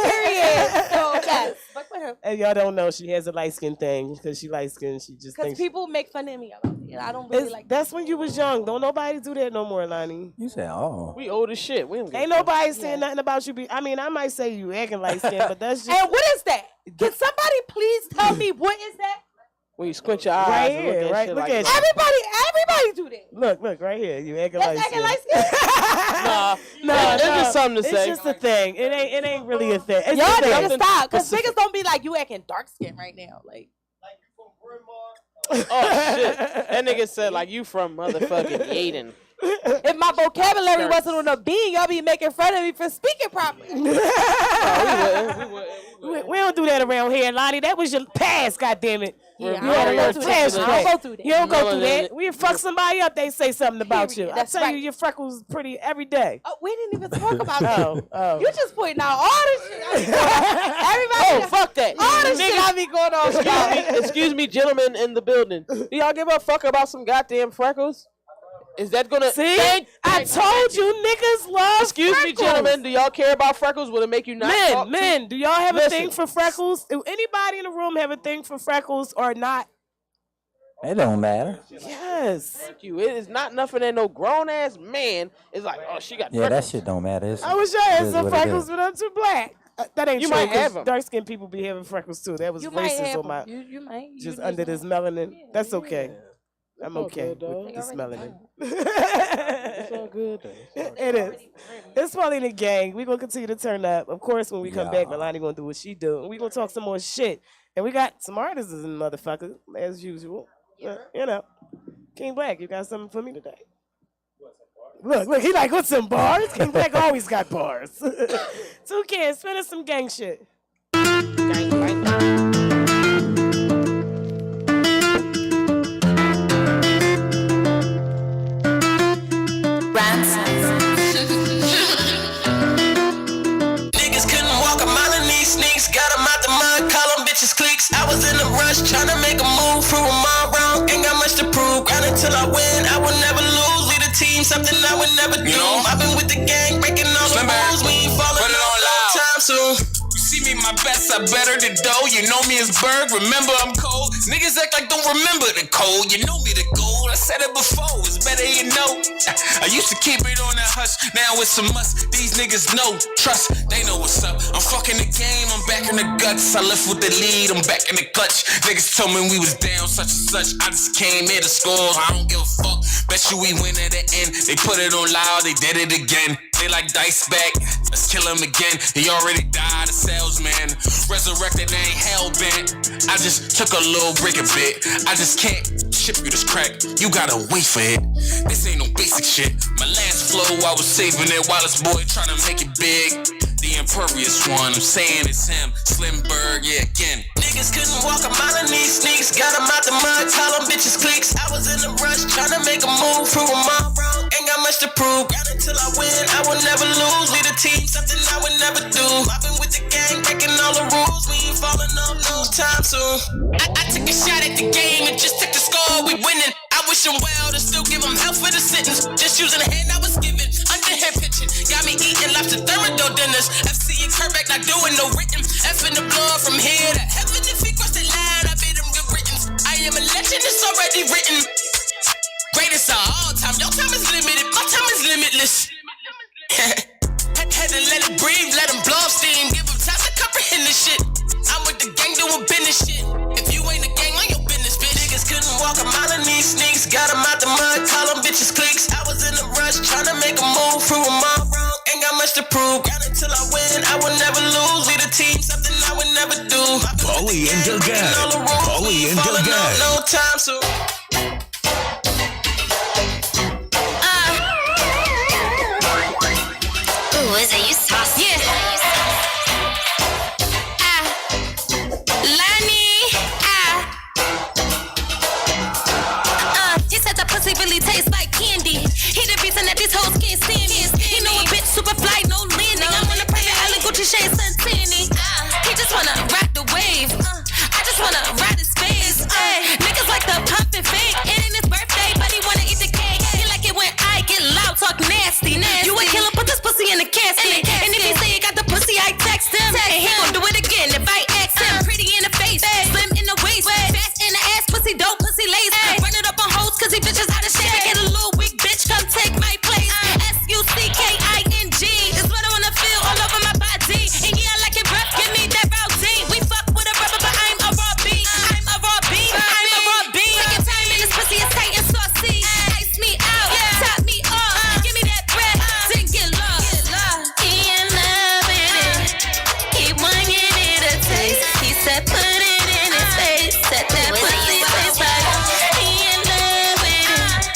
Period. So yes. Fuck with her. And y'all don't know she has a light skin thing because she light skin. She just Because thinks people make fun of me about it. I don't really like that's when you was young. Don't nobody do that no more, Lonnie. You said, oh. We old as shit. We don't give Ain't a fuck. nobody saying nothing about you. I mean, I might say you acting light skin, but that's just And what is that? Can somebody please tell me what is that? When you squint your eyes Right and look here, at right? shit Look like at Everybody do that. look right here. You acting That's light acting skin. like skin. Nah, it's just something to It's say. just a thing. It ain't really a thing. It's Y'all a thing. need to stop. Because niggas don't be like, you acting dark skin right now. Like Oh shit! That nigga said like you from motherfucking Yaden. if my vocabulary wasn't on a bean, y'all be making fun of me for speaking properly. We don't do that around here, Lonnie. That was your past, goddammit. Yeah, You had a little trash I don't crack. go through that. You don't go through Melanin. that. We fuck somebody up, they say something about Period. you. That's I tell right. you, your freckles pretty every day. Oh, we didn't even talk about that. Oh. You just pointing out all this shit. Everybody, Oh fuck that! all this shit I be going on about. Excuse me, gentlemen in the building. Do y'all give a fuck about some goddamn freckles? Is that gonna See? I told you niggas love Excuse me, freckles. gentlemen. Do y'all care about freckles? Will it make you not talk to- Men, do y'all have a Listen. thing for freckles? Do anybody in the room have a thing for freckles or not? It don't matter. Yes. Thank you. It is not nothing that no grown ass man is like. Oh, she got Yeah, that freckles. shit don't matter. It's, I wish I had it is some what it freckles, is. but I'm too black. That ain't You true. might have 'cause 'em. dark-skinned people be having freckles too. That was You might racist have on my you might. just You under just this melanin. That's okay. I'm okay with the smelling it. It's all good, though. It is. It's Paulie Da Gang. We're going to continue to turn up. Of course, when we come back, Milani going to do what she do. And we're going to talk some more shit. And we got some artists in the motherfucker, as usual. You know. King Black, you got something for me today? Look, he like, what's some bars? King Black always got bars. Toucan, spin us some gang shit. Niggas couldn't walk a mile in these sneaks. Got them out the mud, call them bitches cliques. I was in a rush, tryna make a move. Prove them all wrong, ain't got much to prove. Grind until I win, I will never lose. Lead a team, something I would never do. I've been with the gang, breaking all the rules. We ain't falling on time soon. See me my best, I better the dough. You know me as Berg, remember I'm cold. Niggas act like don't remember the code. You know me the gold, I said it before, it's better you know. I used to keep it on that hush, now it's a must. These niggas know, trust, they know what's up. I'm fucking the game, I'm back in the guts. I left with the lead, I'm back in the clutch. Niggas told me we was down such and such. I just came here to score, I don't give a fuck. Bet you we win at the end. They put it on loud, they did it again. They like dice back, let's kill him again. He already died, a salesman. Resurrected, they ain't hell bent. I just took a little break a bit. I just can't ship you this crack, you gotta wait for it. This ain't no basic shit. My last flow, I was saving it while this boy tryna make it big. The impervious one, I'm saying it's him. Slim Berg, yeah, again. Niggas couldn't walk a mile in these sneaks. Got them out the mud, call them bitches cliques. I was in a rush, tryna make a move. Prove them all wrong, ain't got much to prove. Grind until I win, I will never lose. Lead a team, something I would never do. I've been with the gang, breaking all the rules. We ain't falling off no time soon. I took a shot at the game and just took the score, we winning. I wish him well to still give him help for the sentence. Just using the hand I was given, underhand pitching. Got me eating lobster thermidor dinners. FC and Kerbeck not doing no written. F in the blood from here to heaven. If he crossed the line, I bid him good riddance. I am a legend, it's already written. Greatest of all time, your time is limited, my time is limitless. Had to let it breathe, let him blow off steam. Give him time to comprehend this shit. I'm with the gang doing business shit. If you ain't a gang, on your business, bitch. Niggas couldn't walk a mile in these sneaks. Got them out the mud, call them bitches cliques. I was in a rush, tryna make a move. Prove them all wrong, ain't got much to prove. Grind until I win, I will never lose. Lead a team, something I would never do. Paulie Da Gang. Paulie Da Gang. No time soon. Ooh, is it you saucy? Yeah. He said the pussy really tastes like candy. He the reason that these hoes can't stand me. He know a bitch super fly, no landing. I'm on a private island, Gucci shades, Santini. He just wanna rock the wave. I just wanna ride his face. Niggas like the pump and fake. It ain't his birthday, but he wanna eat the cake. He like it when I get loud, talk nasty. You a killer, put this pussy in the casket. And if he say he got the pussy, I text him. And he gon' do it again if I ask him. Pretty in the face, slim in the waist, fast in the ass, pussy dope, pussy lace. Run it up on hoes, cause he bitches out of shape. Get a little weak bitch, come take my place. SUCKING is what I wanna feel all over my body. And yeah, I like it rough, give me that routine. We fuck with a rubber, but I'm a raw beat. I'm a raw beat, I'm a raw beat. Taking time in this pussy is tight and saucy. Ice me out, top me off. Give me that breath, then get lost. He in love with it. He want it a taste. He said put it in his face. Set that pussy face right. He in love with it.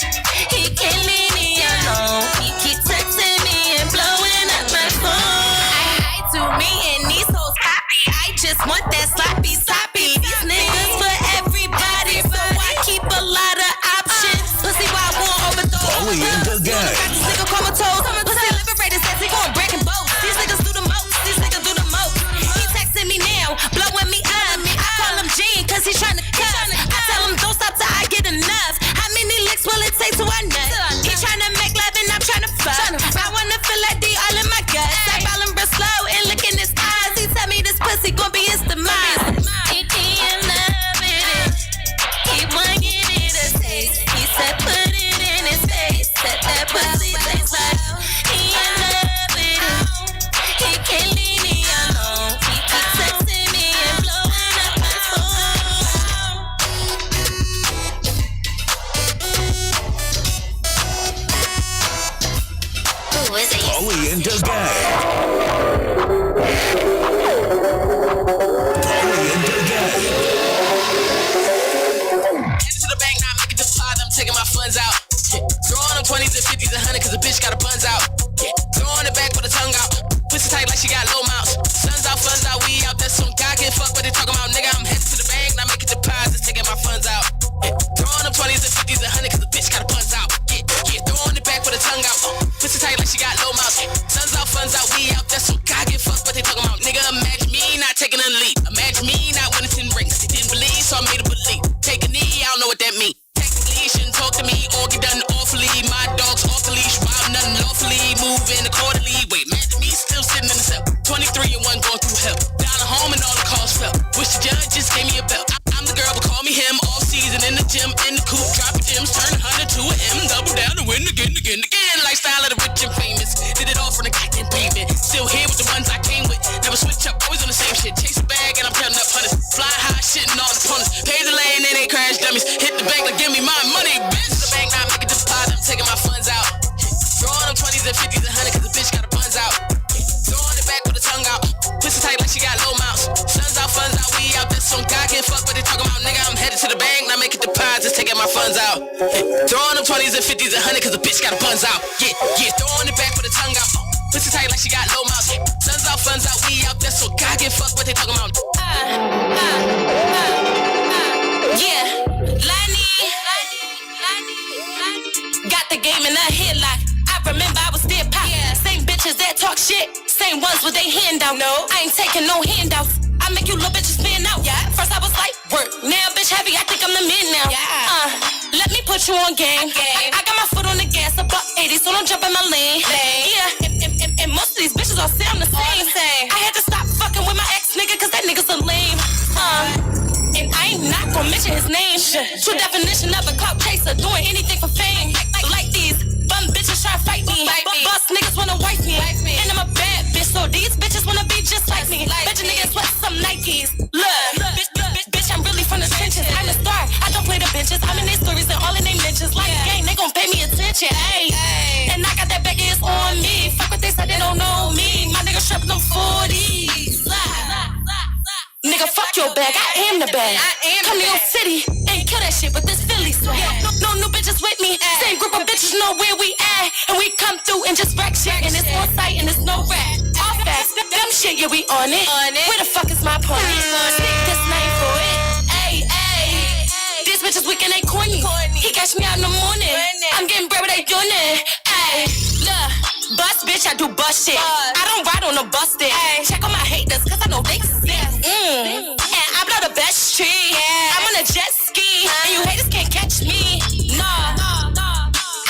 He can't leave me alone. He keep texting me and blowing up my phone. I hide to me and these hoes copy. I just want that sloppy soppy. These niggas for everybody, so I keep a lot of options. Pussy wild won't overdose. Paulie Da Gang. Got this nigga comatose. Pussy liberated says he gon' break and both. These niggas do the most. These niggas do the most. He texting me now, blowing me up. I call him Gene, cause he's trying to cut. I tell him don't stop till I get enough. How many licks will it take to I nut? He tryna make love and I'm tryna fuck. I wanna feel like D all in my guts. I ball him real slow and look in his eyes. He tell me this pussy gon' be his demise. He in love with it. He want it a taste. He said put it in his face. Set that pussy Paulie and Da Gang. Paulie and Da Gang. Headed to the bank, now making deposit, I'm taking my funds out. Throwing them 20s and 50s and 100 cause the bitch got her buns out. Throwing it back with her tongue out. Pussy tight like she got low mounts. Suns out, funds out, we out. That's some God can fuck what they talking about. Nigga, I'm headed to the bank, now making deposits, taking my funds out. Throwing them 20s and 50s and 100 cause the bitch got her buns out. Throwing it back with her tongue out. Pussy tight like she got low mounts. Suns out, funds out, we out. That's some God can fuck what they talking about. Nigga, imagine me not taking a leap. Imagine me not winning 10 rings. They didn't believe, so I made a believe. Take a knee, I don't know what that mean. Technically, shouldn't talk to me or get done awfully. My dog's off the leash, wild nothing lawfully. Moving accordingly. Wait, imagine me still sitting in the cell. 23 and 1 going through hell. Down at home and all the calls fell. Wish the judge just gave me a belt. I'm the girl, but call me him. All season in the gym, in the coop, dropping gems, turn 100 to an M, double down and win again. Lifestyle of the rich and famous. Did it all from the goddamn pavement. Still here with the ones I came with. Never switch up, always on the same shit. Chase a bag and I'm counting up hundreds. Fly high, shitting all the opponents. Pay the lane, they ain't crash dummies. Hit the bank, like give me my money, bitch. The bank, now making deposit, I'm taking my funds out. Throwing them 20s and 50s and 100 cause the bitch got her buns out. Throwing it back with her tongue out. Pussy tight like she got low mounts. Suns out, funds out, we out. That's some God can fuck what they talking about. Nigga, I'm headed to the bank, now making deposits, taking my funds out. Throwing them 20s and 50s and 100 cause the bitch got her buns out. Throwing it back with her tongue out. Pussy tight like she got low mounts. Suns out, funds out, we out. That's so God can fuck what they talking about. Lani. Got the game in a headlock. I remember I was still pop. Same bitches that talk shit. Same ones with they hand out. No, I ain't taking no handouts. I make you little bitches spin out. First I was like, work. Now bitch heavy, I think I'm the man now. Let me put you on game. I got my foot on the gas, about 80, so don't jump in my lane. And most of these bitches all sound the same. I had to stop fucking with my ex nigga, cause that nigga's a lame. And I ain't not gonna mention his name. True definition of a clout chaser, doing anything for fame. Like these bum bitches try to fight me. Boss niggas wanna wife me. And I'm a bad bitch, so these bitches wanna be just like me. Bet your niggas sweat some Nikes. Look, bitch, I'm really from the trenches. I'm a star, I don't play the benches. I'm in their stories and all in their mentions. Like gang, they gon' pay me attention. Ayy, and I got that back, it's on me. Fuck what they said, they don't know me. My niggas strapping them 40s. Nigga, fuck your bag, I am the bag. Come to your city and kill that shit with this Philly swag. No new bitches with me. Same group of bitches know where we at. And we come through and just wreck shit. And it's on site and it's no rap. All facts, them shit, yeah, we on it. Where the fuck is my point? Stick this name for it. Ayy. These bitches weekend, they corny. He catch me out in the morning. I'm getting bread with they doing it. Ayy, look. Bust, bitch, I do bust shit. I don't ride on a bus stick. Check on my haters, cause I know they can see. And I blow the best tree. I'm on a jet ski. And you haters can't catch me. Nah.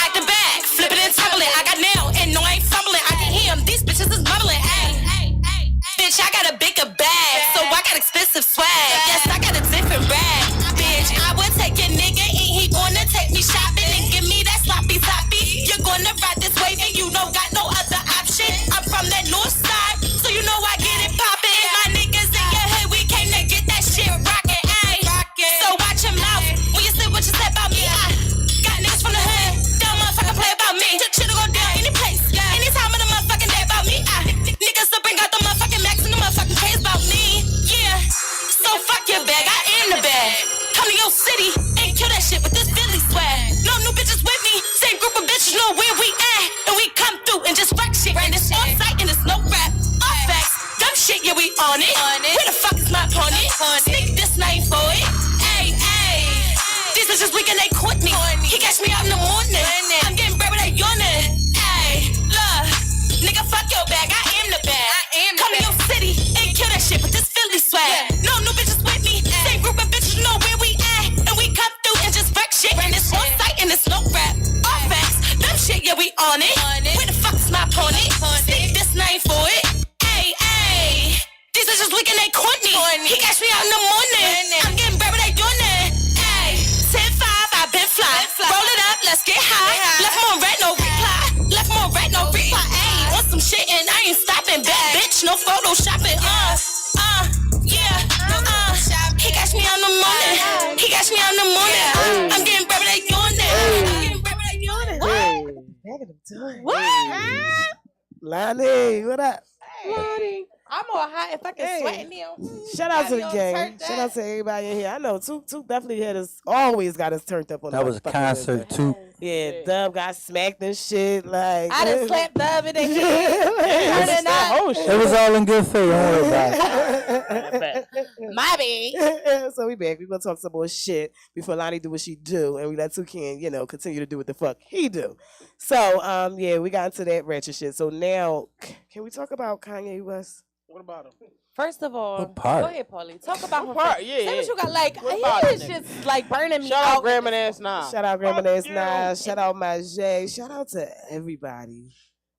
Act the back, flip it and tumble it. I got nail, and no, I ain't fumbling. I can hear them, these bitches is mumbling. Bitch, I got a bigger bag, so I got expensive swag. Yes, I got a different bag. Bitch, I would take your nigga, and he gonna take me shopping and give me that sloppy toppy. You're gonna ride this wave, and you don't got no other option. I'm from that north side, so you know I get it poppin'. My niggas in your head, we came to get that shit rockin', ayy. So watch your mouth when you say what you said about me. I got niggas from the hood, dumb motherfucker play about me. Shit'll go down any place, anytime of the motherfucking day about me. Niggas to bring out the motherfucking max and the motherfucking case about me. Yeah, so fuck your bag, I am the bag. Come to your city and kill that shit with this Philly swag. No new bitches with me, same group of bitches know where we at. And we come through and just wreck shit. And it's on site and it's no rap. All facts, dumb shit, yeah, we on it. Where the fuck is my opponent? Sneak this name for it. Ayy. These bitches weekend, they caught me. He catch me out in the morning. I'm getting bread with that yawning. Ayy, look, nigga, fuck your bag, I am the bag. Come to your city and kill that shit with this Philly swag. No new bitches with me, same group of bitches know where we at. And we come through and just wreck shit. And it's on site and it's no rap. All facts, dumb shit, yeah, we on it. Where the fuck is my opponent? Stick this name for it. Ayy. These bitches weekend, they corny. He catch me out in the morning. I'm getting bread with that yawning. Ayy, 10-5, I've been fly. Roll it up, let's get high. Left more red, no reply. Ayy, want some shit and I ain't stopping. Bad bitch, no photoshopping. He catch me out in the morning. I'm getting bread with that yawning. What? Lonnie, what up? Lonnie. I'm all hot if I can sweat in here. Shout out to the gang. Shout out to everybody in here. I know Toot definitely had us, always got us turned up on that was a concert too. Yeah, Dub got smacked and shit. Like I done slapped Dub in the head. It was all in good faith. Don't worry about it. My bad. So we back. We gonna talk some more shit before Lonnie do what she do, and we let Toucan, continue to do what the fuck he do. So yeah, we got into that ratchet shit. So now, can we talk about Kanye West? What about him? First of all, What part? go ahead, Paulie. Talk about him. part? first. Yeah, Say what yeah. you got. Like, What he about is him? just like burning me Shout out. out Grandma Ass Nah. Shout out Grandma Ass Nas. Shout out my Jay. Shout out to everybody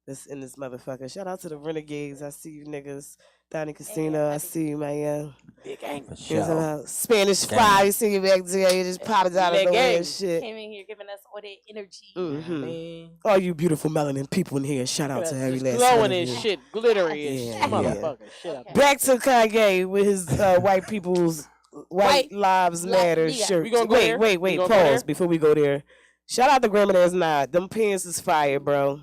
that's in this motherfucker. Shout out to the Renegades. I see you niggas. Donnie Casino. I see you, man. Big gang. Spanish Fly. You see you back there. You just popped out of Big nowhere gang. and shit. Came in here giving us all that energy. Mm-hmm. All you beautiful melanin people in here. Shout out to every last glowing one of and you. shit, glittery and Yeah, shit. Motherfucker, shit. Up. Back to Kanye with his white people's White Lives Matter shirt. We gonna go there? Wait, We gonna go pause there? before we go there. Shout out to Grandma That's Not. Them pants is fire, bro.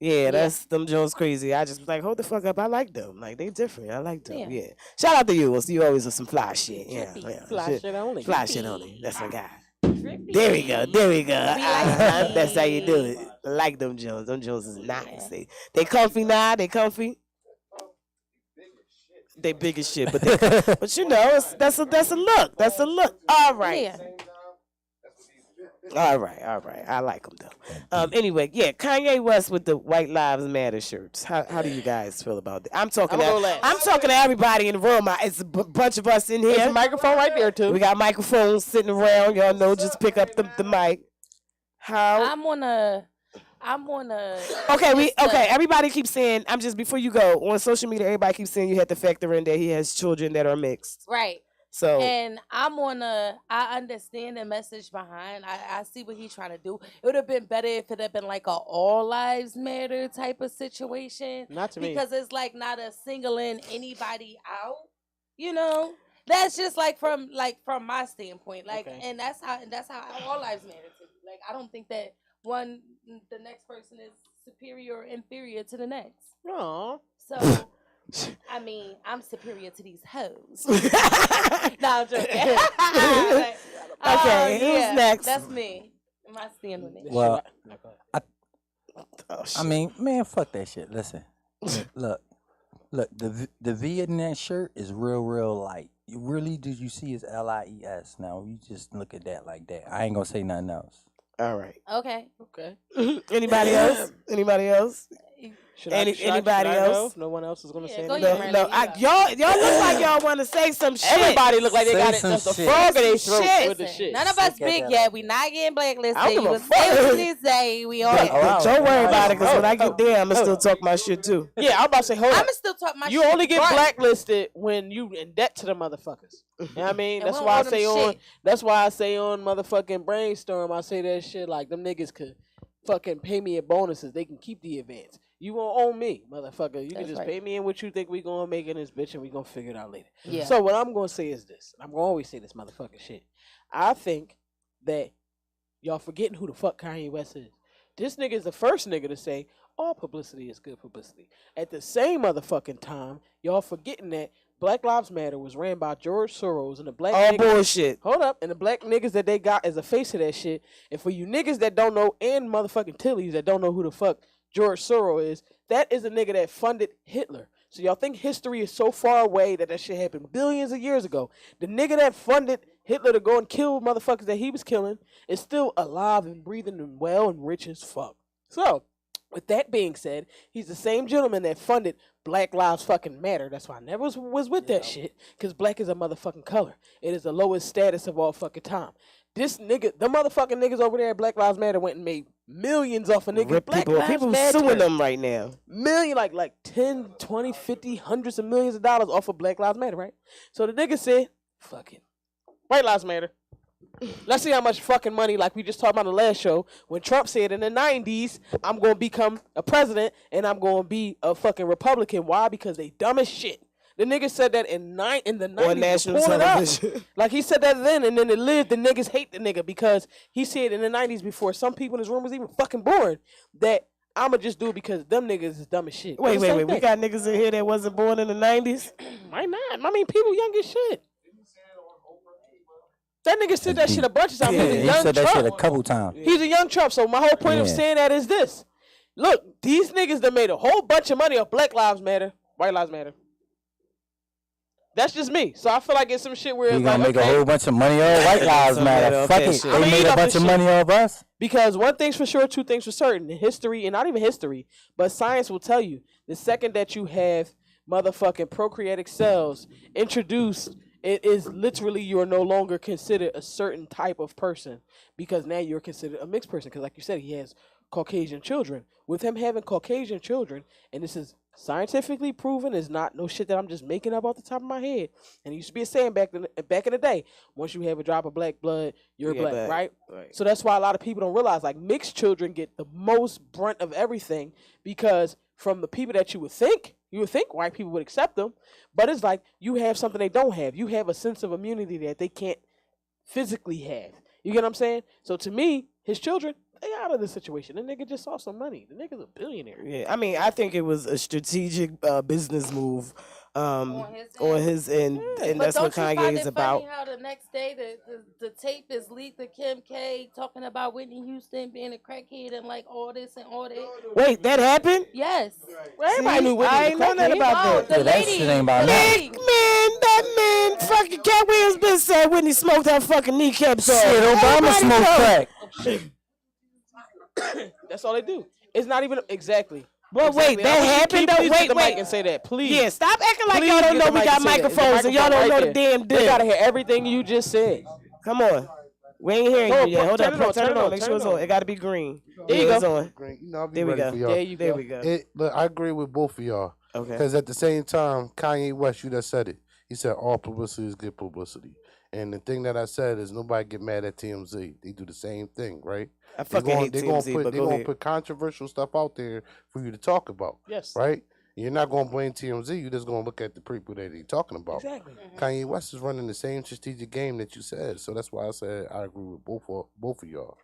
Yeah, that's them Jones crazy. I just was like, hold the fuck up. I like them. Like, they different. I like them. Yeah. Shout out to you. You always on some fly shit. Yeah. Fly shit only. Fly shit only. That's my guy. There we go. That's how you do it. I like them Jones. Them Jones is nice. They comfy now. They comfy. They big as shit, but but that's a look. That's a look. All right. Yeah. All right. I like them though. Anyway, yeah, Kanye West with the White Lives Matter shirts. How do you guys feel about that? I'm talking to everybody in the room. It's a bunch of us in here. There's a microphone right there too. We got microphones sitting around. Y'all know, just pick up the mic. How? I'm on a. Okay, everybody keeps saying, before you go, on social media, everybody keeps saying you have to factor in that he has children that are mixed. Right. So and I understand the message behind. I see what he's trying to do. It would have been better if it had been like a all lives matter type of situation. Not to me. Because it's like not a singling anybody out. That's just from my standpoint. And that's how all lives matter to me. Like, I don't think that the next person is superior or inferior to the next. No. So I mean, I'm superior to these hoes. No, I'm joking. Okay, who's next? That's me. My stand on it. Well, I mean, man, fuck that shit. Listen, look, the V in that shirt is real light. You really did you see his LIES? Now you just look at that like that. I ain't gonna say nothing else. All right. Okay. Anybody else? Anybody else? No one else is gonna say anything. anything. No. Y'all look like y'all want to say some shit. Everybody look like they got it. That's the frog in their throat with the Listen, shit. none of us big yet. We not getting blacklisted. I don't You give a can say what you say. We all. Don't worry about it, because when I get there, I'ma still talk my shit too. Yeah, I'm about to say, hold on. I'ma still talk my shit. You only get blacklisted when you in debt to the motherfuckers. You know what I mean? And That's we why I don't owe them say on. shit. That's why I say on motherfucking Brainstorm. I say that shit like them niggas could fucking pay me in bonuses. They can keep the advance. You won't owe me, motherfucker. You can just pay me in what you think we gonna make in this bitch, and we gonna figure it out later. Yeah. So what I'm gonna say is this. I'm gonna always say this motherfucking shit. I think that y'all forgetting who the fuck Kanye West is. This nigga is the first nigga to say all publicity is good publicity. At the same motherfucking time, y'all forgetting that Black Lives Matter was ran by George Soros and the black All niggas, bullshit. Hold up, and the black niggas that they got as a face of that shit. And for you niggas that don't know, and motherfucking Tillies that don't know who the fuck George Soros is, that is a nigga that funded Hitler. So y'all think history is so far away that shit happened billions of years ago. The nigga that funded Hitler to go and kill motherfuckers that he was killing is still alive and breathing and well and rich as fuck. So, with that being said, he's the same gentleman that funded Black Lives fucking Matter. That's why I never was with that shit. Because black is a motherfucking color. It is the lowest status of all fucking time. This nigga, the motherfucking niggas over there at Black Lives Matter went and made millions off of niggas. People suing them right now. Million, like 10, 20, 50, hundreds of millions of dollars off of Black Lives Matter, right? So the nigga said, fuck it. White Lives Matter. Let's see how much fucking money, like we just talked about in the last show, when Trump said in the 90s, I'm going to become a president and I'm going to be a fucking Republican. Why? Because they dumb as shit. The nigga said that in the 90s. On national television. Like he said that then, and then it lived. The niggas hate the nigga because he said in the 90s before some people in his room was even fucking born that I'ma just do it because them niggas is dumb as shit. Wait. We got niggas in here that wasn't born in the 90s? Why not? I mean, people young as shit. That nigga said that shit a bunch of times. Yeah, He's a he young said that Trump. shit a couple times. He's a young Trump. So my whole point of Yeah. saying that is this. Look, these niggas that made a whole bunch of money off Black Lives Matter, White Lives Matter. That's just me. So I feel like it's some shit where We it's gonna like, make a whole bunch of money off White Lives Matter. Fuck it. They made a bunch of money off us. Because one thing's for sure, two things for certain. History, and not even history, but science will tell you, the second that you have motherfucking prokaryotic cells introduced, it is literally you are no longer considered a certain type of person, because now you're considered a mixed person. Because like you said, he has Caucasian children. With him having Caucasian children, and this is scientifically proven, is not no shit that I'm just making up off the top of my head. And it used to be a saying back in the day, once you have a drop of black blood, you're black, right? So that's why a lot of people don't realize, like, mixed children get the most brunt of everything, because from the people that you would think white people would accept them, but it's like you have something they don't have. You have a sense of immunity that they can't physically have. You get what I'm saying? So to me, his children, they out of this situation. The nigga just saw some money. The nigga's a billionaire. Yeah, I mean, I think it was a strategic business move on his end, and that's what Kanye is about. How the next day the tape is leaked to Kim K talking about Whitney Houston being a crackhead and like all this and all that. Wait, that happened? Yes. Everybody knew Whitney. I ain't know nothing about that. The lady, shit ain't about Man, that man, fucking Cat Williams been said Whitney smoked her fucking kneecaps off. Shit, Obama smoked crack. That's all they do. It's not even exactly. But wait, that happened though. Wait, Wait, and say that, please. Yeah, stop acting like y'all don't know we got microphones and y'all don't know the damn deal. They gotta hear everything you just said. Come on, we ain't hearing you yet. Hold up, turn it on. Make sure it's on. It gotta be green. There you go. It's on. Green. You know, I'll be There we ready go. for y'all. There you go. There we go. But I agree with both of y'all. Okay. Because at the same time, Kanye West, you just said it. He said all publicity is good publicity. And the thing that I said is nobody get mad at TMZ. They do the same thing, right? I fucking hate TMZ, but they're go gonna ahead. put controversial stuff out there for you to talk about. Yes. Right? You're not gonna blame TMZ. You're just gonna look at the people that they're talking about. Exactly. Kanye West is running the same strategic game that you said. So that's why I said I agree with both of y'all.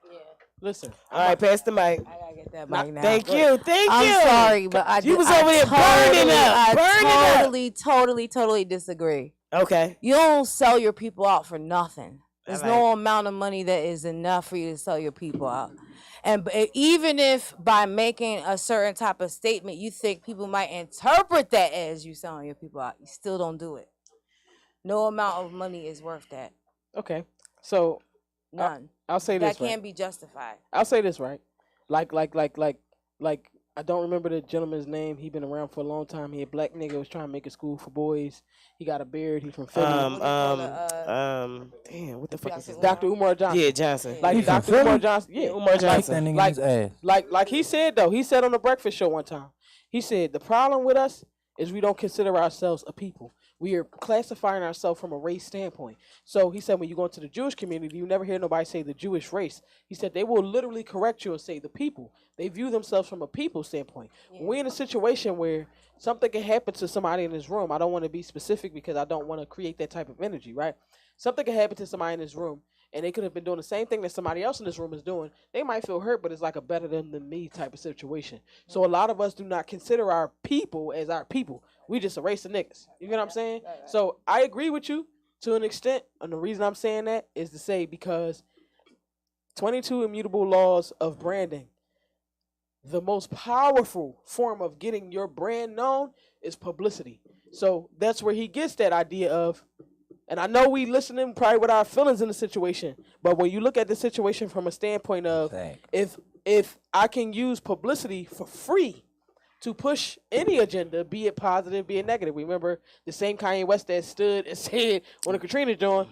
Listen. All right, pass the mic. I gotta get that mic now. Thank you. I'm sorry, but You was over there burning up. I totally disagree. Okay. You don't sell your people out for nothing. There's All no amount of money that is enough for you to sell your people out. And even if by making a certain type of statement, you think people might interpret that as you selling your people out, you still don't do it. No amount of money is worth that. Okay. So None. I'll say this. That can't be justified. I'll say this, right? Like I don't remember the gentleman's name. He been around for a long time. He a black nigga, was trying to make a school for boys. He got a beard. He from Philly. Damn, what the fuck is his name? Dr. Umar Johnson. Yeah, Johnson. Like He from Dr. Umar Philly? Johnson. Yeah, Umar Johnson. Like he said though. He said on the Breakfast Show one time. He said the problem with us is we don't consider ourselves a people. We are classifying ourselves from a race standpoint. So he said when you go into the Jewish community, you never hear nobody say the Jewish race. He said they will literally correct you and say the people. They view themselves from a people standpoint. When we're in a situation where something can happen to somebody in this room, I don't want to be specific because I don't want to create that type of energy, right? Something can happen to somebody in this room, and they could have been doing the same thing that somebody else in this room is doing. They might feel hurt, but it's like a better than me type of situation. So a lot of us do not consider our people as our people. We just a race of niggas. You get what I'm saying? So I agree with you to an extent. And the reason I'm saying that is to say because 22 immutable laws of branding, the most powerful form of getting your brand known is publicity. So that's where he gets that idea of, and I know we listening probably with our feelings in the situation, but when you look at the situation from a standpoint of if I can use publicity for free to push any agenda, be it positive, be it negative. Remember the same Kanye West that stood and said when the Katrina joined,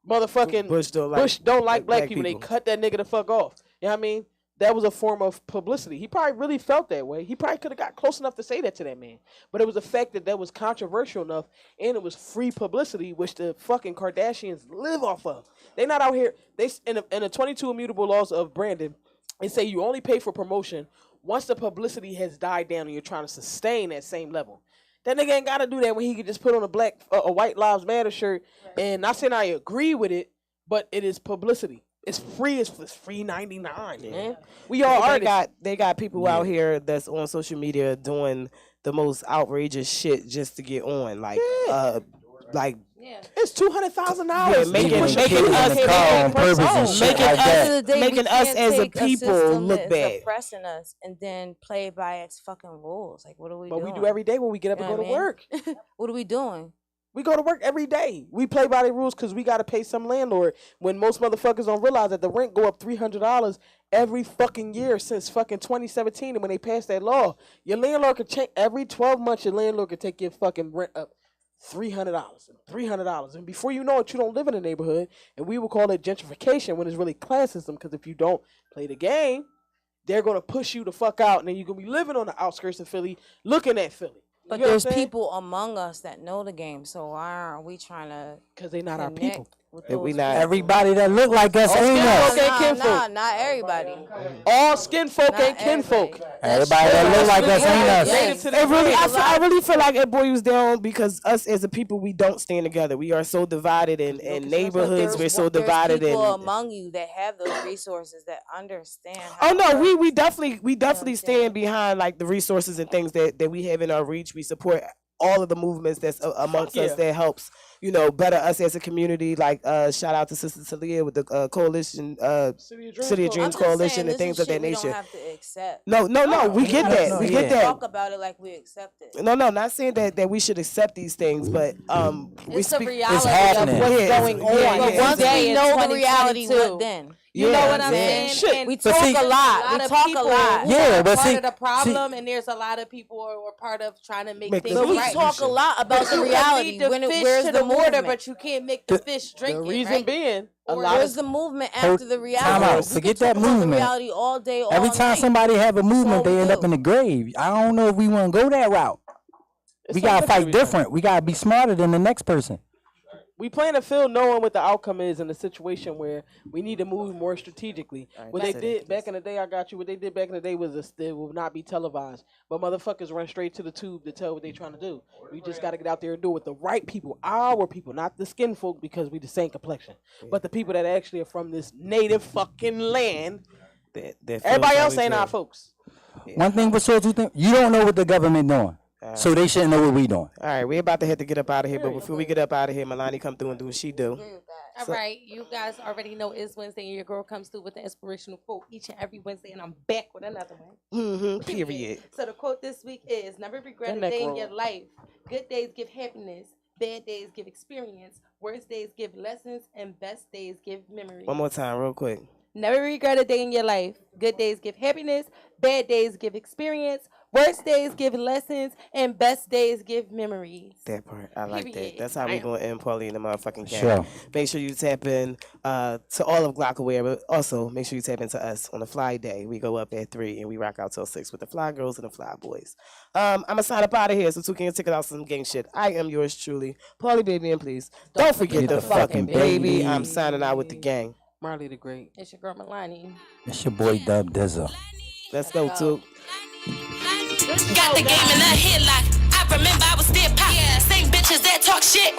motherfucking Bush don't like black people. They cut that nigga the fuck off. You know what I mean? That was a form of publicity. He probably really felt that way. He probably could have got close enough to say that to that man. But it was the fact that was controversial enough, and it was free publicity, which the fucking Kardashians live off of. They not out here. They in the 22 immutable laws of branding, they say you only pay for promotion once the publicity has died down and you're trying to sustain that same level. That nigga ain't got to do that when he could just put on a White Lives Matter shirt. And not saying I agree with it, but it is publicity. It's free. It's free 99, man. We all are. They got people out here that's on social media doing the most outrageous shit just to get on, like it's $200,000. Making us as a people look bad. Oppressing us and then play by its fucking rules. Like, what are we doing? But we do every day when we get up and go to work. What are we doing? We go to work every day. We play by the rules because we got to pay some landlord. When most motherfuckers don't realize that the rent go up $300 every fucking year since fucking 2017, and when they passed that law, your landlord could change every 12 months. Your landlord could take your fucking rent up $300 and $300, and before you know it, you don't live in the neighborhood. And we will call it gentrification when it's really classism. Because if you don't play the game, they're gonna push you the fuck out, and then you're gonna be living on the outskirts of Philly, looking at Philly. But there's people among us that know the game, so why aren't we trying to? Because they're not our people. We not everybody that look like us ain't us. Not everybody. All skin folk ain't kinfolk. Everybody that look like us ain't us. I really feel like it boils down because us as a people, we don't stand together. We are so divided in neighborhoods. We're so divided There's in. people among you that have those resources that understand. Oh no, we definitely stand behind like the resources and things that we have in our reach. We support all of the movements that's amongst us that helps, better us as a community. Like shout out to Sister Talia with the coalition, City of Dreams Coalition, and things of that nature. We don't have to accept. No, we get that. We get that. Talk about it like we accept it. No, not saying that we should accept these things, but it's the reality it's happening. of what's going on. But once we know the reality, what then? You know what I'm saying? Shit. We talk a lot. We talk a lot. Yeah, but part of the problem, and there's a lot of people who are part of trying to make things But we right. talk a lot about the reality. Where's the water, but you can't make the fish drink it. The reason right? being, where's the movement after the reality? Time out. Forget that movement. Reality all day, all Every time night. somebody have a movement, they end up in the grave. I don't know if we want to go that route. We gotta fight different. We gotta be smarter than the next person. We playing a field knowing what the outcome is in a situation where we need to move more strategically. What they did back in the day, what they did back in the day was it will not be televised. But motherfuckers run straight to the tube to tell what they trying to do. We just got to get out there and do it with the right people, our people, not the skin folk because we the same complexion, but the people that actually are from this native fucking land. Everybody else ain't our folks. One thing for sure, you don't know what the government doing. So they shouldn't know what we doing. All right, we're about to have to get up out of here, but before we get up out of here, Melanie come through and do what she do. All right, you guys already know it's Wednesday, and your girl comes through with the inspirational quote each and every Wednesday, and I'm back with another one. Period. So the quote this week is: "Never regret a day in your life. Good days give happiness. Bad days give experience. Worst days give lessons, and best days give memories." One more time, real quick. Never regret a day in your life. Good days give happiness. Bad days give experience. Worst days give lessons, and best days give memories. That part, I like that. That's how we Damn. going to end Paulie in the motherfucking gang. Sure. Make sure you tap in to all of Glockaware, but also make sure you tap into us on a fly day. We go up at 3 and we rock out till 6 with the fly girls and the fly boys. I'm going to sign up out of here so Two can take it out some gang shit. I am yours truly, PaulieBaby, and please don't forget the fucking baby. I'm signing out with the gang. Marley the Great. It's your girl Melanie. It's your boy Dub Dizzle. Let's go, Took. Got the game in a headlock. I remember I was still pop. Same bitches that talk shit.